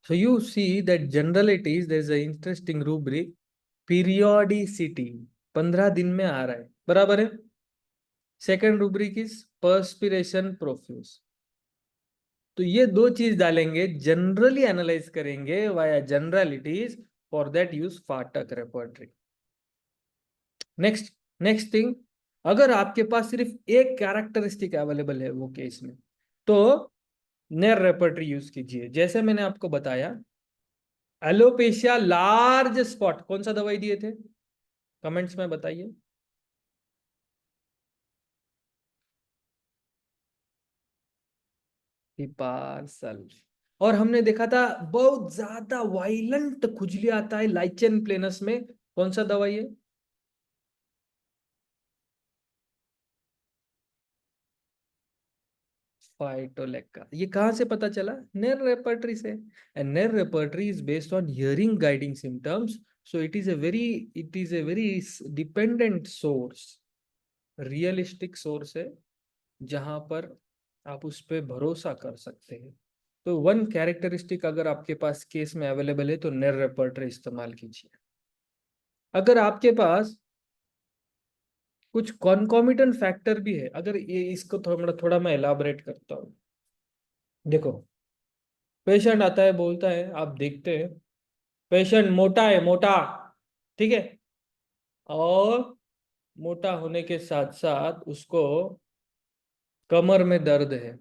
[SPEAKER 2] So you see that generalities, there is an interesting rubric, periodicity, 15 दिन में आ रहा है, बराबर है. Second rubric is perspiration profuse. तो ये दो चीज डालेंगे, जनरली एनालाइज करेंगे via generalities, for that use Phatak repertory. Next thing, अगर आपके पास सिर्फ एक कैरेक्टरिस्टिक अवेलेबल है वो केस में, तो नेर रेपर्टरी यूज कीजिए. जैसे मैंने आपको बताया, एलोपेशिया लार्ज स्पॉट, कौन सा दवाई दिए थे, कमेंट्स में बताइए. हिपार्सल. और हमने देखा था बहुत ज्यादा वायलेंट खुजली आता है लाइचेन प्लेनस में, कौन सा दवाई है, फाइटोलेक्का. ये कहां से पता चला, नेर रेपर्टरी से. And Ner repertory is based on hearing guiding symptoms, so it is a very dependent source, realistic source है, जहां पर आप उस पर भरोसा कर सकते हैं. तो वन कैरेक्टरिस्टिक अगर आपके पास केस में अवेलेबल है तो नेर रेपर्टरी इस्तेमाल कीजिए. अगर आपके पास कुछ कॉन्कॉमिटेंट फैक्टर भी है, अगर ये इसको थोड़ा मैं एलाबरेट करता हूँ. देखो, पेशेंट आता है, बोलता है, आप देखते हैं पेशेंट मोटा है, मोटा, ठीक है, और मोटा होने के साथ साथ उसको कमर में दर्द है.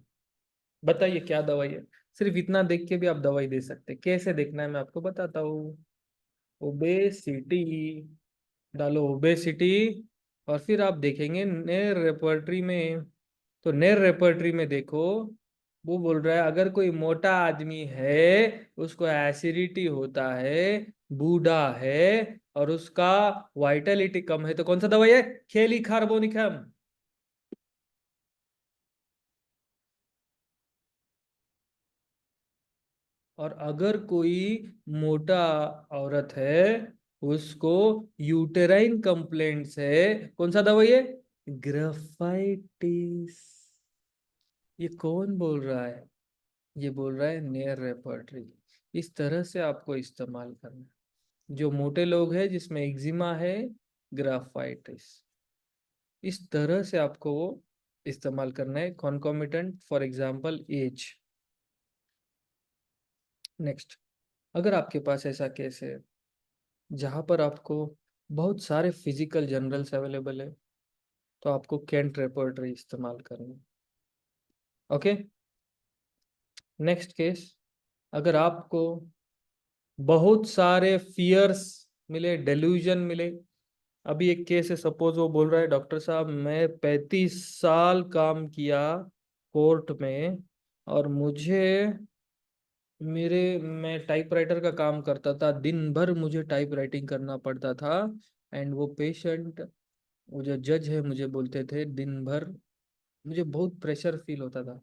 [SPEAKER 2] बताइए क्या दवाई है. सिर्फ इतना देख के भी आप दवाई दे सकते हैं. कैसे देखना है मैं आपको बताता हूँ. ओबेसिटी डालो, ओबेसिटी, और फिर आप देखेंगे नेर रेपर्टरी में. तो नेर रेपर्टरी में देखो, वो बोल रहा है अगर कोई मोटा आदमी है, उसको एसिडिटी होता है, बूढ़ा है, और उसका वाइटलिटी कम है, तो कौन सा दवाई है, खेली कार्बोनिकम. और अगर कोई मोटा औरत है, उसको यूटेराइन कंप्लेंट्स है, कौन सा दवाई है, ग्राफाइटिस. ये कौन बोल रहा है, ये बोल रहा है नेर रेपर्टरी. इस तरह से आपको इस्तेमाल करना है. जो मोटे लोग हैं जिसमें एक्जिमा है, ग्राफाइटिस, इस तरह से आपको वो इस्तेमाल करना है. Concomitant, for example age. Next, अगर आपके पास ऐसा केस है जहां पर आपको बहुत सारे फिजिकल जनरल्स अवेलेबल है, तो आपको कैंट रेपर्टरी इस्तेमाल करना. ओके. नेक्स्ट केस, अगर आपको बहुत सारे फियर्स मिले, डेल्यूजन मिले. अभी एक केस है, सपोज वो बोल रहा है डॉक्टर साहब मैं 35 साल काम किया कोर्ट में, और मैं टाइपराइटर का काम करता था, दिन भर मुझे टाइप राइटिंग करना पड़ता था. एंड वो पेशेंट, वो जो जज है, मुझे बोलते थे दिन भर मुझे बहुत प्रेशर फील होता था,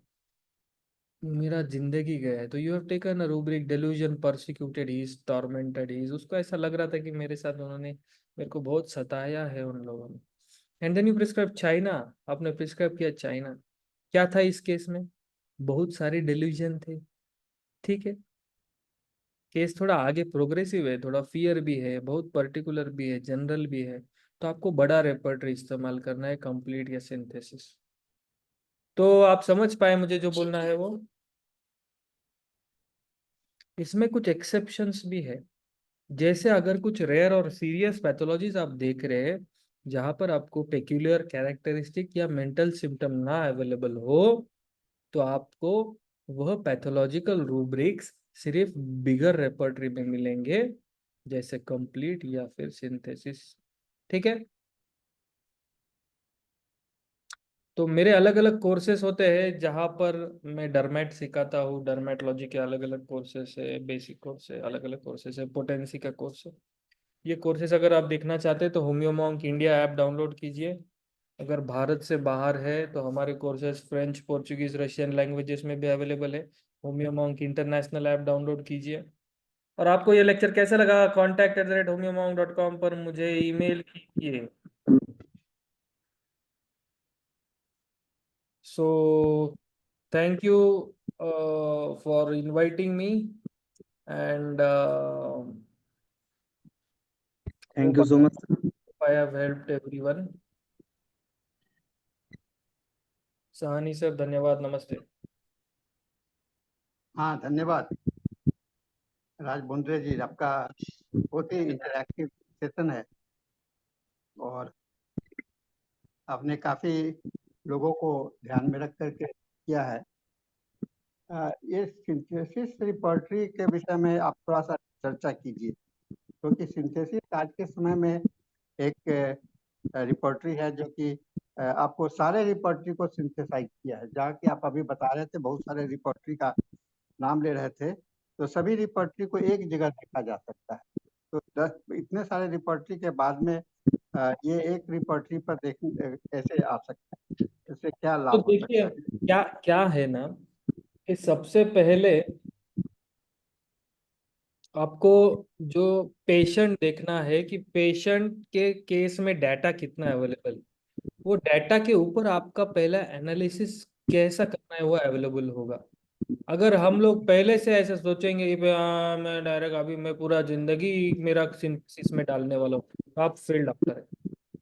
[SPEAKER 2] मेरा जिंदगी गया है. तो you have taken a rubric delusion, persecuted he is, tormented he is. उसको ऐसा लग रहा था कि मेरे साथ उन्होंने, मेरे को बहुत सताया है उन लोगों ने. And then you prescribe China, आपने प्रिस्क्राइब किया चाइना. क्या था इस केस में, बहुत सारे डेल्यूजन थे, ठीक है. केस थोड़ा आगे प्रोग्रेसिव है, थोड़ा फियर भी है, बहुत पर्टिकुलर भी है, जनरल भी है. तो आपको बड़ा रेपर्टरी इस्तेमाल करना है, कंप्लीट या सिंथेसिस. तो आप समझ पाए मुझे जो बोलना है वो. इसमें कुछ एक्सेप्शंस भी है. जैसे अगर कुछ रेयर और सीरियस पैथोलॉजीज आप देख रहे हैं जहां पर आपको पेक्यूलियर कैरेक्टरिस्टिक या मेंटल सिम्टम ना अवेलेबल हो, तो आपको वह पैथोलॉजिकल रूब्रिक्स सिर्फ बिगर रेपर्टरी में मिलेंगे, जैसे कंप्लीट या फिर सिंथेसिस, ठीक है. तो मेरे अलग अलग कोर्सेस होते हैं जहाँ पर मैं डर्मेट सिखाता हूँ. डर्मेटोलॉजी के अलग अलग कोर्सेस है, बेसिक कोर्स है, अलग अलग कोर्सेस है, पोटेंसी का कोर्स है. ये कोर्सेज अगर आप देखना चाहते हैं तो होम्योमोंक इंडिया ऐप डाउनलोड कीजिए. अगर भारत से बाहर है तो हमारे courses French, Portuguese, Russian languages में भी अवेलेबल है. होम्योमोंक इंटरनेशनल ऐप डाउनलोड कीजिए. और आपको ये लेक्चर कैसा लगा, contact@homeomonk.com पर मुझे ईमेल कीजिए. So thank you for inviting me, and
[SPEAKER 1] Thank you so much.
[SPEAKER 2] I have helped everyone. Sahani sir धन्यवाद, नमस्ते।
[SPEAKER 6] हाँ, धन्यवाद राज बोंद्रे जी, आपका बहुत ही इंटरैक्टिव सेशन है और आपने काफी लोगों को ध्यान में रख करके किया है। ये सिंथेसिस रिपोर्टरी के विषय में आप थोड़ा सा चर्चा कीजिए, क्योंकि सिंथेसिस आज के समय में एक रिपोर्टरी है जो कि आपको सारे रिपोर्टरी को सिंथेसाइज किया है। जहाँ कि आप अभी बता रहे थे, बहुत सारे रिपोर्टरी का नाम ले रहे थे, तो सभी रिपोर्टरी को एक जगह देखा जा सकता है। तो 10 इतने सारे रिपोर्टरी के बाद में ये एक रिपोर्टरी पर देखने कैसे आ सकता है, इससे क्या
[SPEAKER 2] तो
[SPEAKER 6] लाभ हो
[SPEAKER 2] देखिए
[SPEAKER 6] सकता है?
[SPEAKER 2] क्या है ना कि सबसे पहले आपको जो पेशेंट देखना है कि पेशेंट के केस में डाटा कितना अवेलेबल, वो डाटा के ऊपर आपका पहला एनालिसिस कैसा करना है वो अवेलेबल होगा। अगर हम लोग पहले से ऐसे सोचेंगे कि मैं डायरेक्ट अभी मैं पूरा जिंदगी मेरा सिंथेसिस में डालने वाला हूँ, तो आप फेल डॉक्टर है।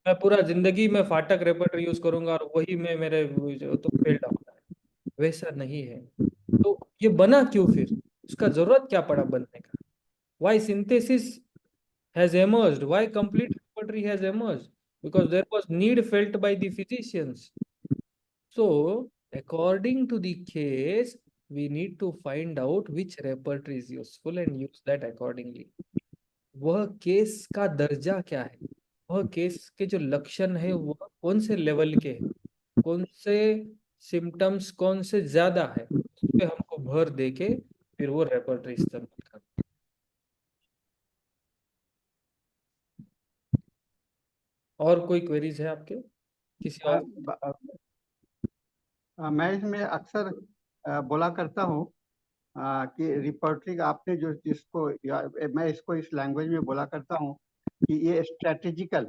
[SPEAKER 2] मैं पूरा जिंदगी में फाटक रेपर्टरी यूज करूंगा और वही में मेरे तो फेल डॉक्टर है। वैसा नहीं है। तो ये बना क्यों फिर, उसका जरूरत क्या पड़ा बनने का? Why synthesis has emerged, why complete repertory has emerged? Because there was need felt by the physicians. So according to the case, we need to find out which repertory is useful and use that accordingly. वह केस का दर्जा क्या है, वह केस के जो लक्षण है वह कौन से लेवल के हैं, कौन से सिम्टम्स कौन से ज्यादा है, उस पे हमको भर दे के फिर वो रेपर्टरी इस्तेमाल करना। और कोई क्वेरीज है आपके किसी और?
[SPEAKER 6] मैं इसमें अक्सर बोला करता हूँ कि रिपोर्टरी आपने जो जिसको मैं इसको इस लैंग्वेज में बोला करता हूँ कि ये स्ट्रेटेजिकल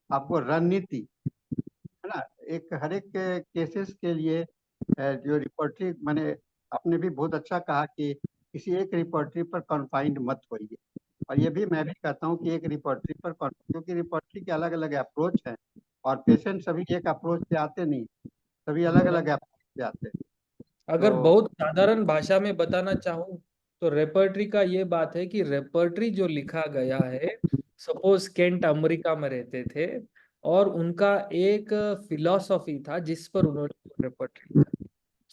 [SPEAKER 6] आपको रणनीति है ना। एक हर एक केसेस के लिए जो रिपोर्टरी मैंने आपने भी बहुत अच्छा कहा कि किसी एक रिपोर्टरी पर कन्फाइंड मत होइए, और ये भी मैं भी कहता हूँ कि एक रिपोर्टरी पर क्योंकि रिपोर्टरी के अलग अलग अप्रोच हैं और पेशेंट सभी एक अप्रोच से आते नहीं, सभी अलग अलग अप्रोच से आते हैं।
[SPEAKER 2] अगर
[SPEAKER 6] तो
[SPEAKER 2] बहुत साधारण भाषा में बताना चाहूँ तो रेपर्टरी का ये बात है कि रेपर्टरी जो लिखा गया है, सपोज केंट अमेरिका में रहते थे और उनका एक फिलॉसफी था जिस पर उन्होंने रेपर्टरी लिखा।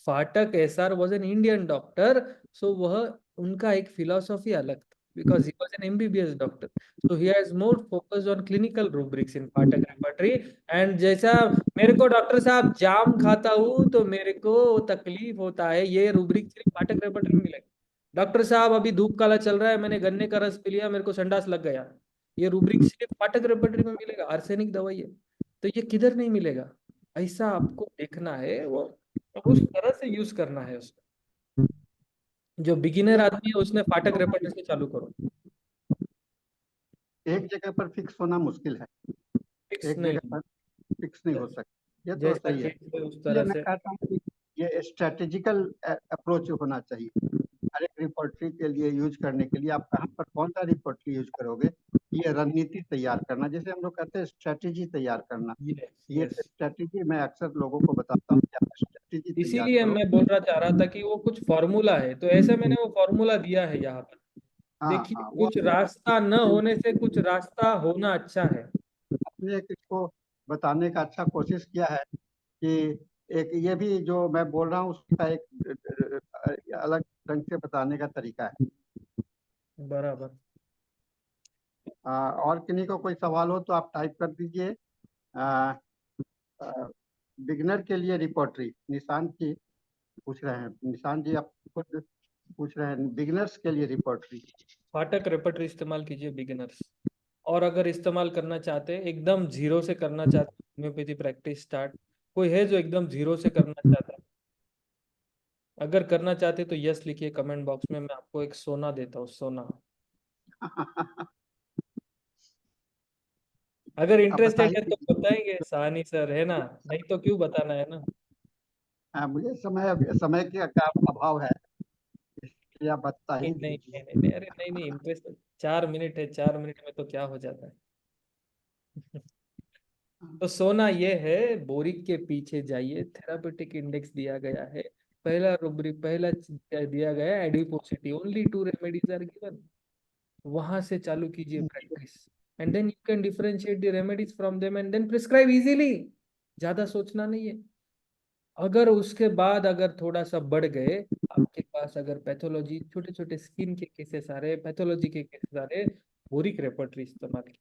[SPEAKER 2] Phatak SR was an Indian doctor, so वह उनका एक फिलॉसफी अलग था because he was an MBBS doctor, so he has more focused on clinical rubrics in Patak repertory। and जैसा मेरे को डॉक्टर साहब जाम खाता हूँ तो मेरे को तकलीफ होता है, ये रूब्रिक सिर्फ पाठक रेपर्टरी में मिलेगा। डॉक्टर साहब अभी धूप काला चल रहा है, मैंने गन्ने का रस पी लिया, मेरे को संडास लग गया, ये रूब्रिक सिर्फ पाठक रेपर्टरी में मिलेगा। आर्सेनिक दवाई है तो ये किधर नहीं मिलेगा, ऐसा आपको देखना है, वो उस तरह से यूज करना है उसको। जो बिगिनर आदमी है उसने फाटक रेपर्टरी से चालू करो,
[SPEAKER 6] एक जगह पर फिक्स होना मुश्किल है,
[SPEAKER 2] फिक्स
[SPEAKER 6] एक
[SPEAKER 2] नहीं,
[SPEAKER 6] जगह पर फिक्स नहीं हो सकता, ये तो
[SPEAKER 2] जैसा
[SPEAKER 6] सही है।
[SPEAKER 2] केस है उस
[SPEAKER 6] इसलिए
[SPEAKER 2] तरह
[SPEAKER 6] मैं
[SPEAKER 2] से।
[SPEAKER 6] कहता हूँ कि ये स्ट्रेटेजिकल अप्रोच होना चाहिए हर एक रिपोर्टरी के लिए यूज करने के लिए। आप कहाँ पर कौन सा रिपोर्टरी यूज करोगे, ये रणनीति तैयार करना, जैसे हम लोग कहते हैं स्ट्रेटेजी तैयार करना। ये
[SPEAKER 2] yes।
[SPEAKER 6] स्ट्रेटेजी मैं अक्सर लोगों को बताता हूँ कि आप स्ट्रेटेजी तैयार
[SPEAKER 2] इसीलिए
[SPEAKER 6] करो।
[SPEAKER 2] मैं बोलना चाह रहा था कि वो कुछ फॉर्मूला है, तो ऐसे मैंने वो फॉर्मूला दिया है यहाँ पर।
[SPEAKER 6] हाँ
[SPEAKER 2] देखिए
[SPEAKER 6] हाँ, वो
[SPEAKER 2] कुछ रास्ता न होने से कुछ रास्ता होना अच्छा है।
[SPEAKER 6] आपने इसको बताने का अच्छा कोशिश किया है कि एक ये भी जो मैं बोल रहा हूँ उसका एक अलग ढंग से बताने का तरीका है।
[SPEAKER 2] बराबर।
[SPEAKER 6] और किन्हीं को कोई सवाल हो तो आप टाइप कर दीजिए। बिगनर के लिए रिपोर्टरी निशान जी पूछ रहे हैं, निशान जी आप खुद पूछ रहे हैं बिगनर्स के लिए रिपोर्टरी।
[SPEAKER 2] फाटक रेपर्टरी इस्तेमाल कीजिए बिगिनर्स, और अगर इस्तेमाल करना चाहते हैं एकदम जीरो से करना चाहते हैं होम्योपैथी प्रैक्टिस स्टार्ट, कोई है जो एकदम जीरो से करना चाहता है? अगर करना चाहते तो यस लिखिए कमेंट बॉक्स में, मैं आपको एक सोना देता हूँ, सोना। अगर
[SPEAKER 6] आप
[SPEAKER 2] इंटरेस्टेड है
[SPEAKER 6] बताइए।
[SPEAKER 2] तो बताएंगे सहानी सर, है ना? नहीं तो क्यों बताना, है ना?
[SPEAKER 6] मुझे समय समय का अभाव है, या बता ही
[SPEAKER 2] नहीं नहीं
[SPEAKER 6] दीजिए।
[SPEAKER 2] नहीं नहीं, अरे नहीं नहीं, इम्प्रेस 4 मिनट है, 4 मिनट में तो क्या हो जाता है। तो सोना ये है, बोरिक के पीछे जाइए, थेरापेटिक इंडेक्स दिया गया है, पहला रुब्रिक, पहला दिया गया है adiposity, only 2 remedies are given, वहां से चालू कीजिए practice, and then you can differentiate the remedies from them and then prescribe easily, ज्यादा सोचना नहीं है। अगर उसके बाद अगर थोड़ा सा बढ़ गए आपके पास, अगर पैथोलॉजी, छोटे छोटे स्किन के केसेस आ रहे, पैथोलॉजी के केसेस आ रहे, बोरिक रेपर्टरी इस्तेमाल कीजिए।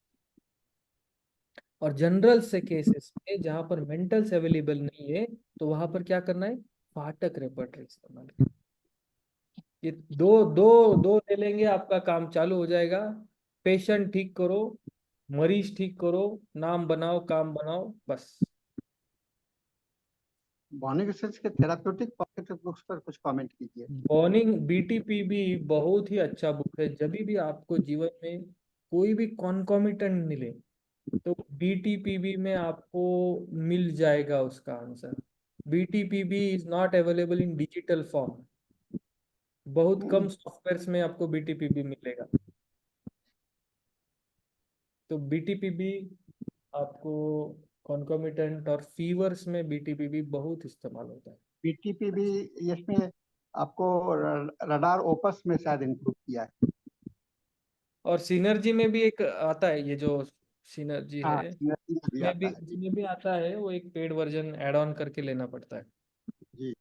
[SPEAKER 2] और जनरल से केसेस में जहां पर मेंटल्स अवेलेबल नहीं है, तो वहां पर क्या करना है, फाटक रेपर्टरी इस्तेमाल कीजिए। ये दो दो दो ले लेंगे, आपका काम चालू हो जाएगा। पेशेंट ठीक करो, मरीज ठीक करो, नाम बनाओ, काम बनाओ, बस।
[SPEAKER 6] बॉर्निंग रिसर्च के थेराप्यूटिक पॉकेट बुक्स पर कुछ कमेंट कीजिए।
[SPEAKER 2] बॉर्निंग बीटीपीबी बहुत ही अच्छा बुक है। जब भी आपको जीवन में कोई भी कॉन्कॉमिटेंट मिले, तो बीटीपीबी में आपको मिल जाएगा उसका answer. BTPB is not available in digital form, बहुत कम सॉफ्टवेयर्स में आपको बीटीपीबी मिलेगा। तो बीटीपीबी आपको कॉन्कॉमिटेंट और फीवर्स में बीटीपीबी बहुत इस्तेमाल होता है।
[SPEAKER 6] बीटीपी भी इसमें आपको रडार ओपस में शायद इंक्लूड किया है।
[SPEAKER 2] और सिनर्जी में भी एक आता है, ये जो सिनर्जी
[SPEAKER 6] हाँ,
[SPEAKER 2] है,
[SPEAKER 6] synergy में भी आता है जी।
[SPEAKER 2] उसमें भी आता है, वो एक पेड वर्जन ऐड ऑन करके लेना पड़ता है।
[SPEAKER 6] जी।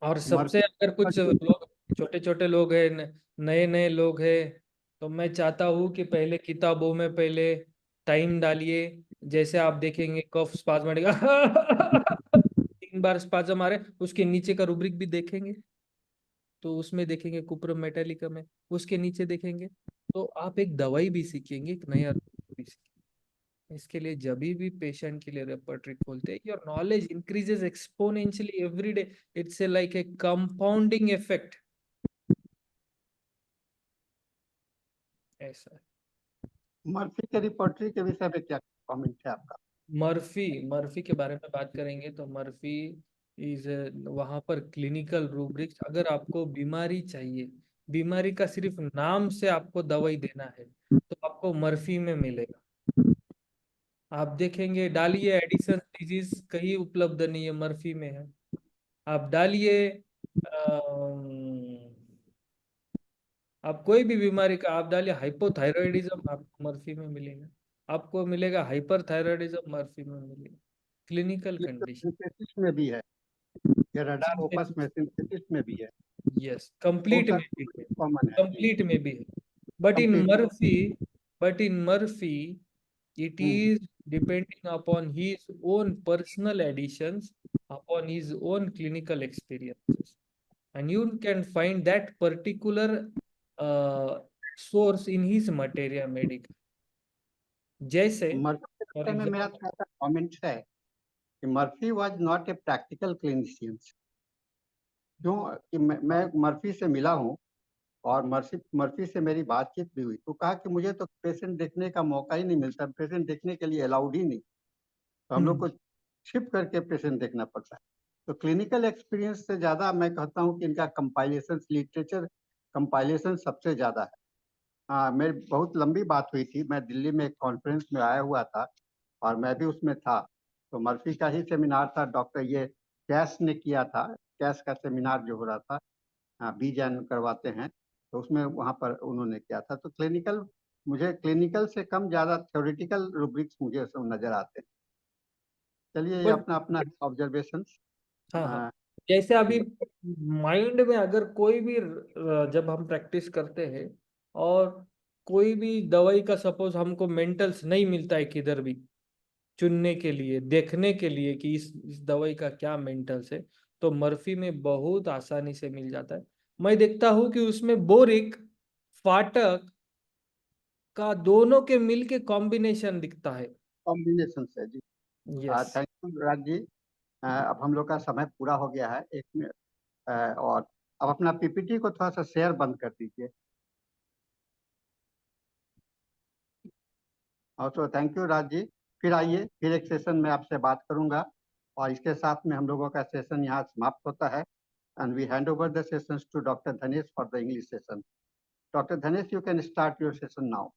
[SPEAKER 2] और सबसे
[SPEAKER 6] मर्फी
[SPEAKER 2] अगर कुछ लोग, छोटे छोटे लोग हैं, नए नए लोग हैं, तो मैं चाहता हूँ कि पहले किताबों में पहले टाइम डालिए। जैसे आप देखेंगे कफ स्पाज्मेटिक 3 बार स्पाज्म आ रहे, उसके नीचे का रूब्रिक भी देखेंगे, तो उसमें देखेंगे कुप्रम मेटालिकम है, उसके नीचे देखेंगे, तो आप एक दवाई भी सीखेंगे, एक नया भी सीखेंगे। इसके लिए जब भी पेशेंट के लिए रेपर्टरी खोलते हैं, your knowledge increases exponentially every day, it's a like a compounding effect, ऐसा है।
[SPEAKER 6] मर्फी के रिपोर्टरी के विषय में क्या कमेंट है आपका?
[SPEAKER 2] मर्फी मर्फी के बारे में बात करेंगे तो मर्फी इज, वहां पर क्लिनिकल रूब्रिक्स, अगर आपको बीमारी चाहिए, बीमारी का सिर्फ नाम से आपको दवाई देना है, तो आपको मर्फी में मिलेगा। आप देखेंगे, डालिए एडिसन डिजीज, कहीं उपलब्ध नहीं है, मर्फी में है। आप डालिए आप कोई भी बीमारी का आप डालिए, हाइपोथायरॉयडिज्म, आपको मर्फी में मिलेगा। आपको मिलेगा हाइपरथायरॉयडिज्म, मर्फी में मिलेगा। क्लिनिकल
[SPEAKER 6] ये तो
[SPEAKER 2] कंडीशन,
[SPEAKER 6] सिंथेसिस में भी है, ये रडार ओपस में सिंथेसिस में भी है,
[SPEAKER 2] यस,
[SPEAKER 6] वो
[SPEAKER 2] कंप्लीट
[SPEAKER 6] सब
[SPEAKER 2] में भी है,
[SPEAKER 6] कॉमन है।
[SPEAKER 2] कंप्लीट में भी है। But in
[SPEAKER 6] complete
[SPEAKER 2] Murphy, but in Murphy it
[SPEAKER 6] में।
[SPEAKER 2] is depending upon his own personal additions, upon his own clinical experiences, and you can find that particular source in his materia medica. जैसे
[SPEAKER 6] मर्फी के
[SPEAKER 2] फॉर
[SPEAKER 6] विषय में मेरा
[SPEAKER 2] एग्जाम्पल,
[SPEAKER 6] थोड़ा सा कॉमेंट है कि Murphy was not a practical clinician. क्यों कि मैं मर्फी से मिला हूँ और मर्फी से मेरी बातचीत भी हुई, तो कहा कि मुझे तो पेशेंट देखने का मौका ही नहीं मिलता, पेशेंट देखने के लिए अलाउड ही नहीं, तो हम लोग को शिफ्ट करके पेशेंट देखना पड़ता है। तो क्लिनिकल एक्सपीरियंस से ज़्यादा मैं कहता हूँ कि इनका कंपाइलेशन, लिटरेचर कंपाइलेशन सबसे ज़्यादा है। हाँ, मेरी बहुत लंबी बात हुई थी, मैं दिल्ली में एक कॉन्फ्रेंस में आया हुआ था और मैं भी उसमें था, तो मर्फी का ही सेमिनार था, डॉक्टर ये कैश ने किया था, कैश का सेमिनार जो हो रहा था, हाँ, बीजैन करवाते हैं, तो उसमें वहाँ पर उन्होंने किया था। तो क्लिनिकल, मुझे क्लिनिकल से कम ज़्यादा थ्योरेटिकल रूब्रिक्स मुझे सब नज़र आते हैं। चलिए, ये
[SPEAKER 2] बट
[SPEAKER 6] अपना अपना ऑब्जर्वेशन।
[SPEAKER 2] हाँ हाँ, जैसे अभी
[SPEAKER 6] जी।
[SPEAKER 2] माइंड में अगर कोई भी जब हम प्रैक्टिस करते हैं और कोई भी दवाई का सपोज हमको मेंटल्स नहीं मिलता है किधर भी, चुनने के लिए, देखने के लिए कि इस दवाई का क्या मेंटल्स है, तो मर्फी में बहुत आसानी से मिल जाता है। मैं देखता हूँ कि उसमें बोरिक, फाटक का दोनों के मिलके कॉम्बिनेशन दिखता है।
[SPEAKER 6] कॉम्बिनेशन से जी।
[SPEAKER 2] Yes,
[SPEAKER 6] thank you Raj ji. अब हम लोग का समय पूरा हो गया है, एक मिनट, और अब अपना पीपीटी को थोड़ा सा शेयर बंद कर दीजिए। और तो थैंक यू राज जी। फिर आइए, फिर एक सेशन में आपसे बात करूंगा, और इसके साथ में हम लोगों का सेशन यहाँ समाप्त होता है। and we hand over the sessions to Dr. Dhanesh for the English session. Dr. Dhanesh, you can start your session now.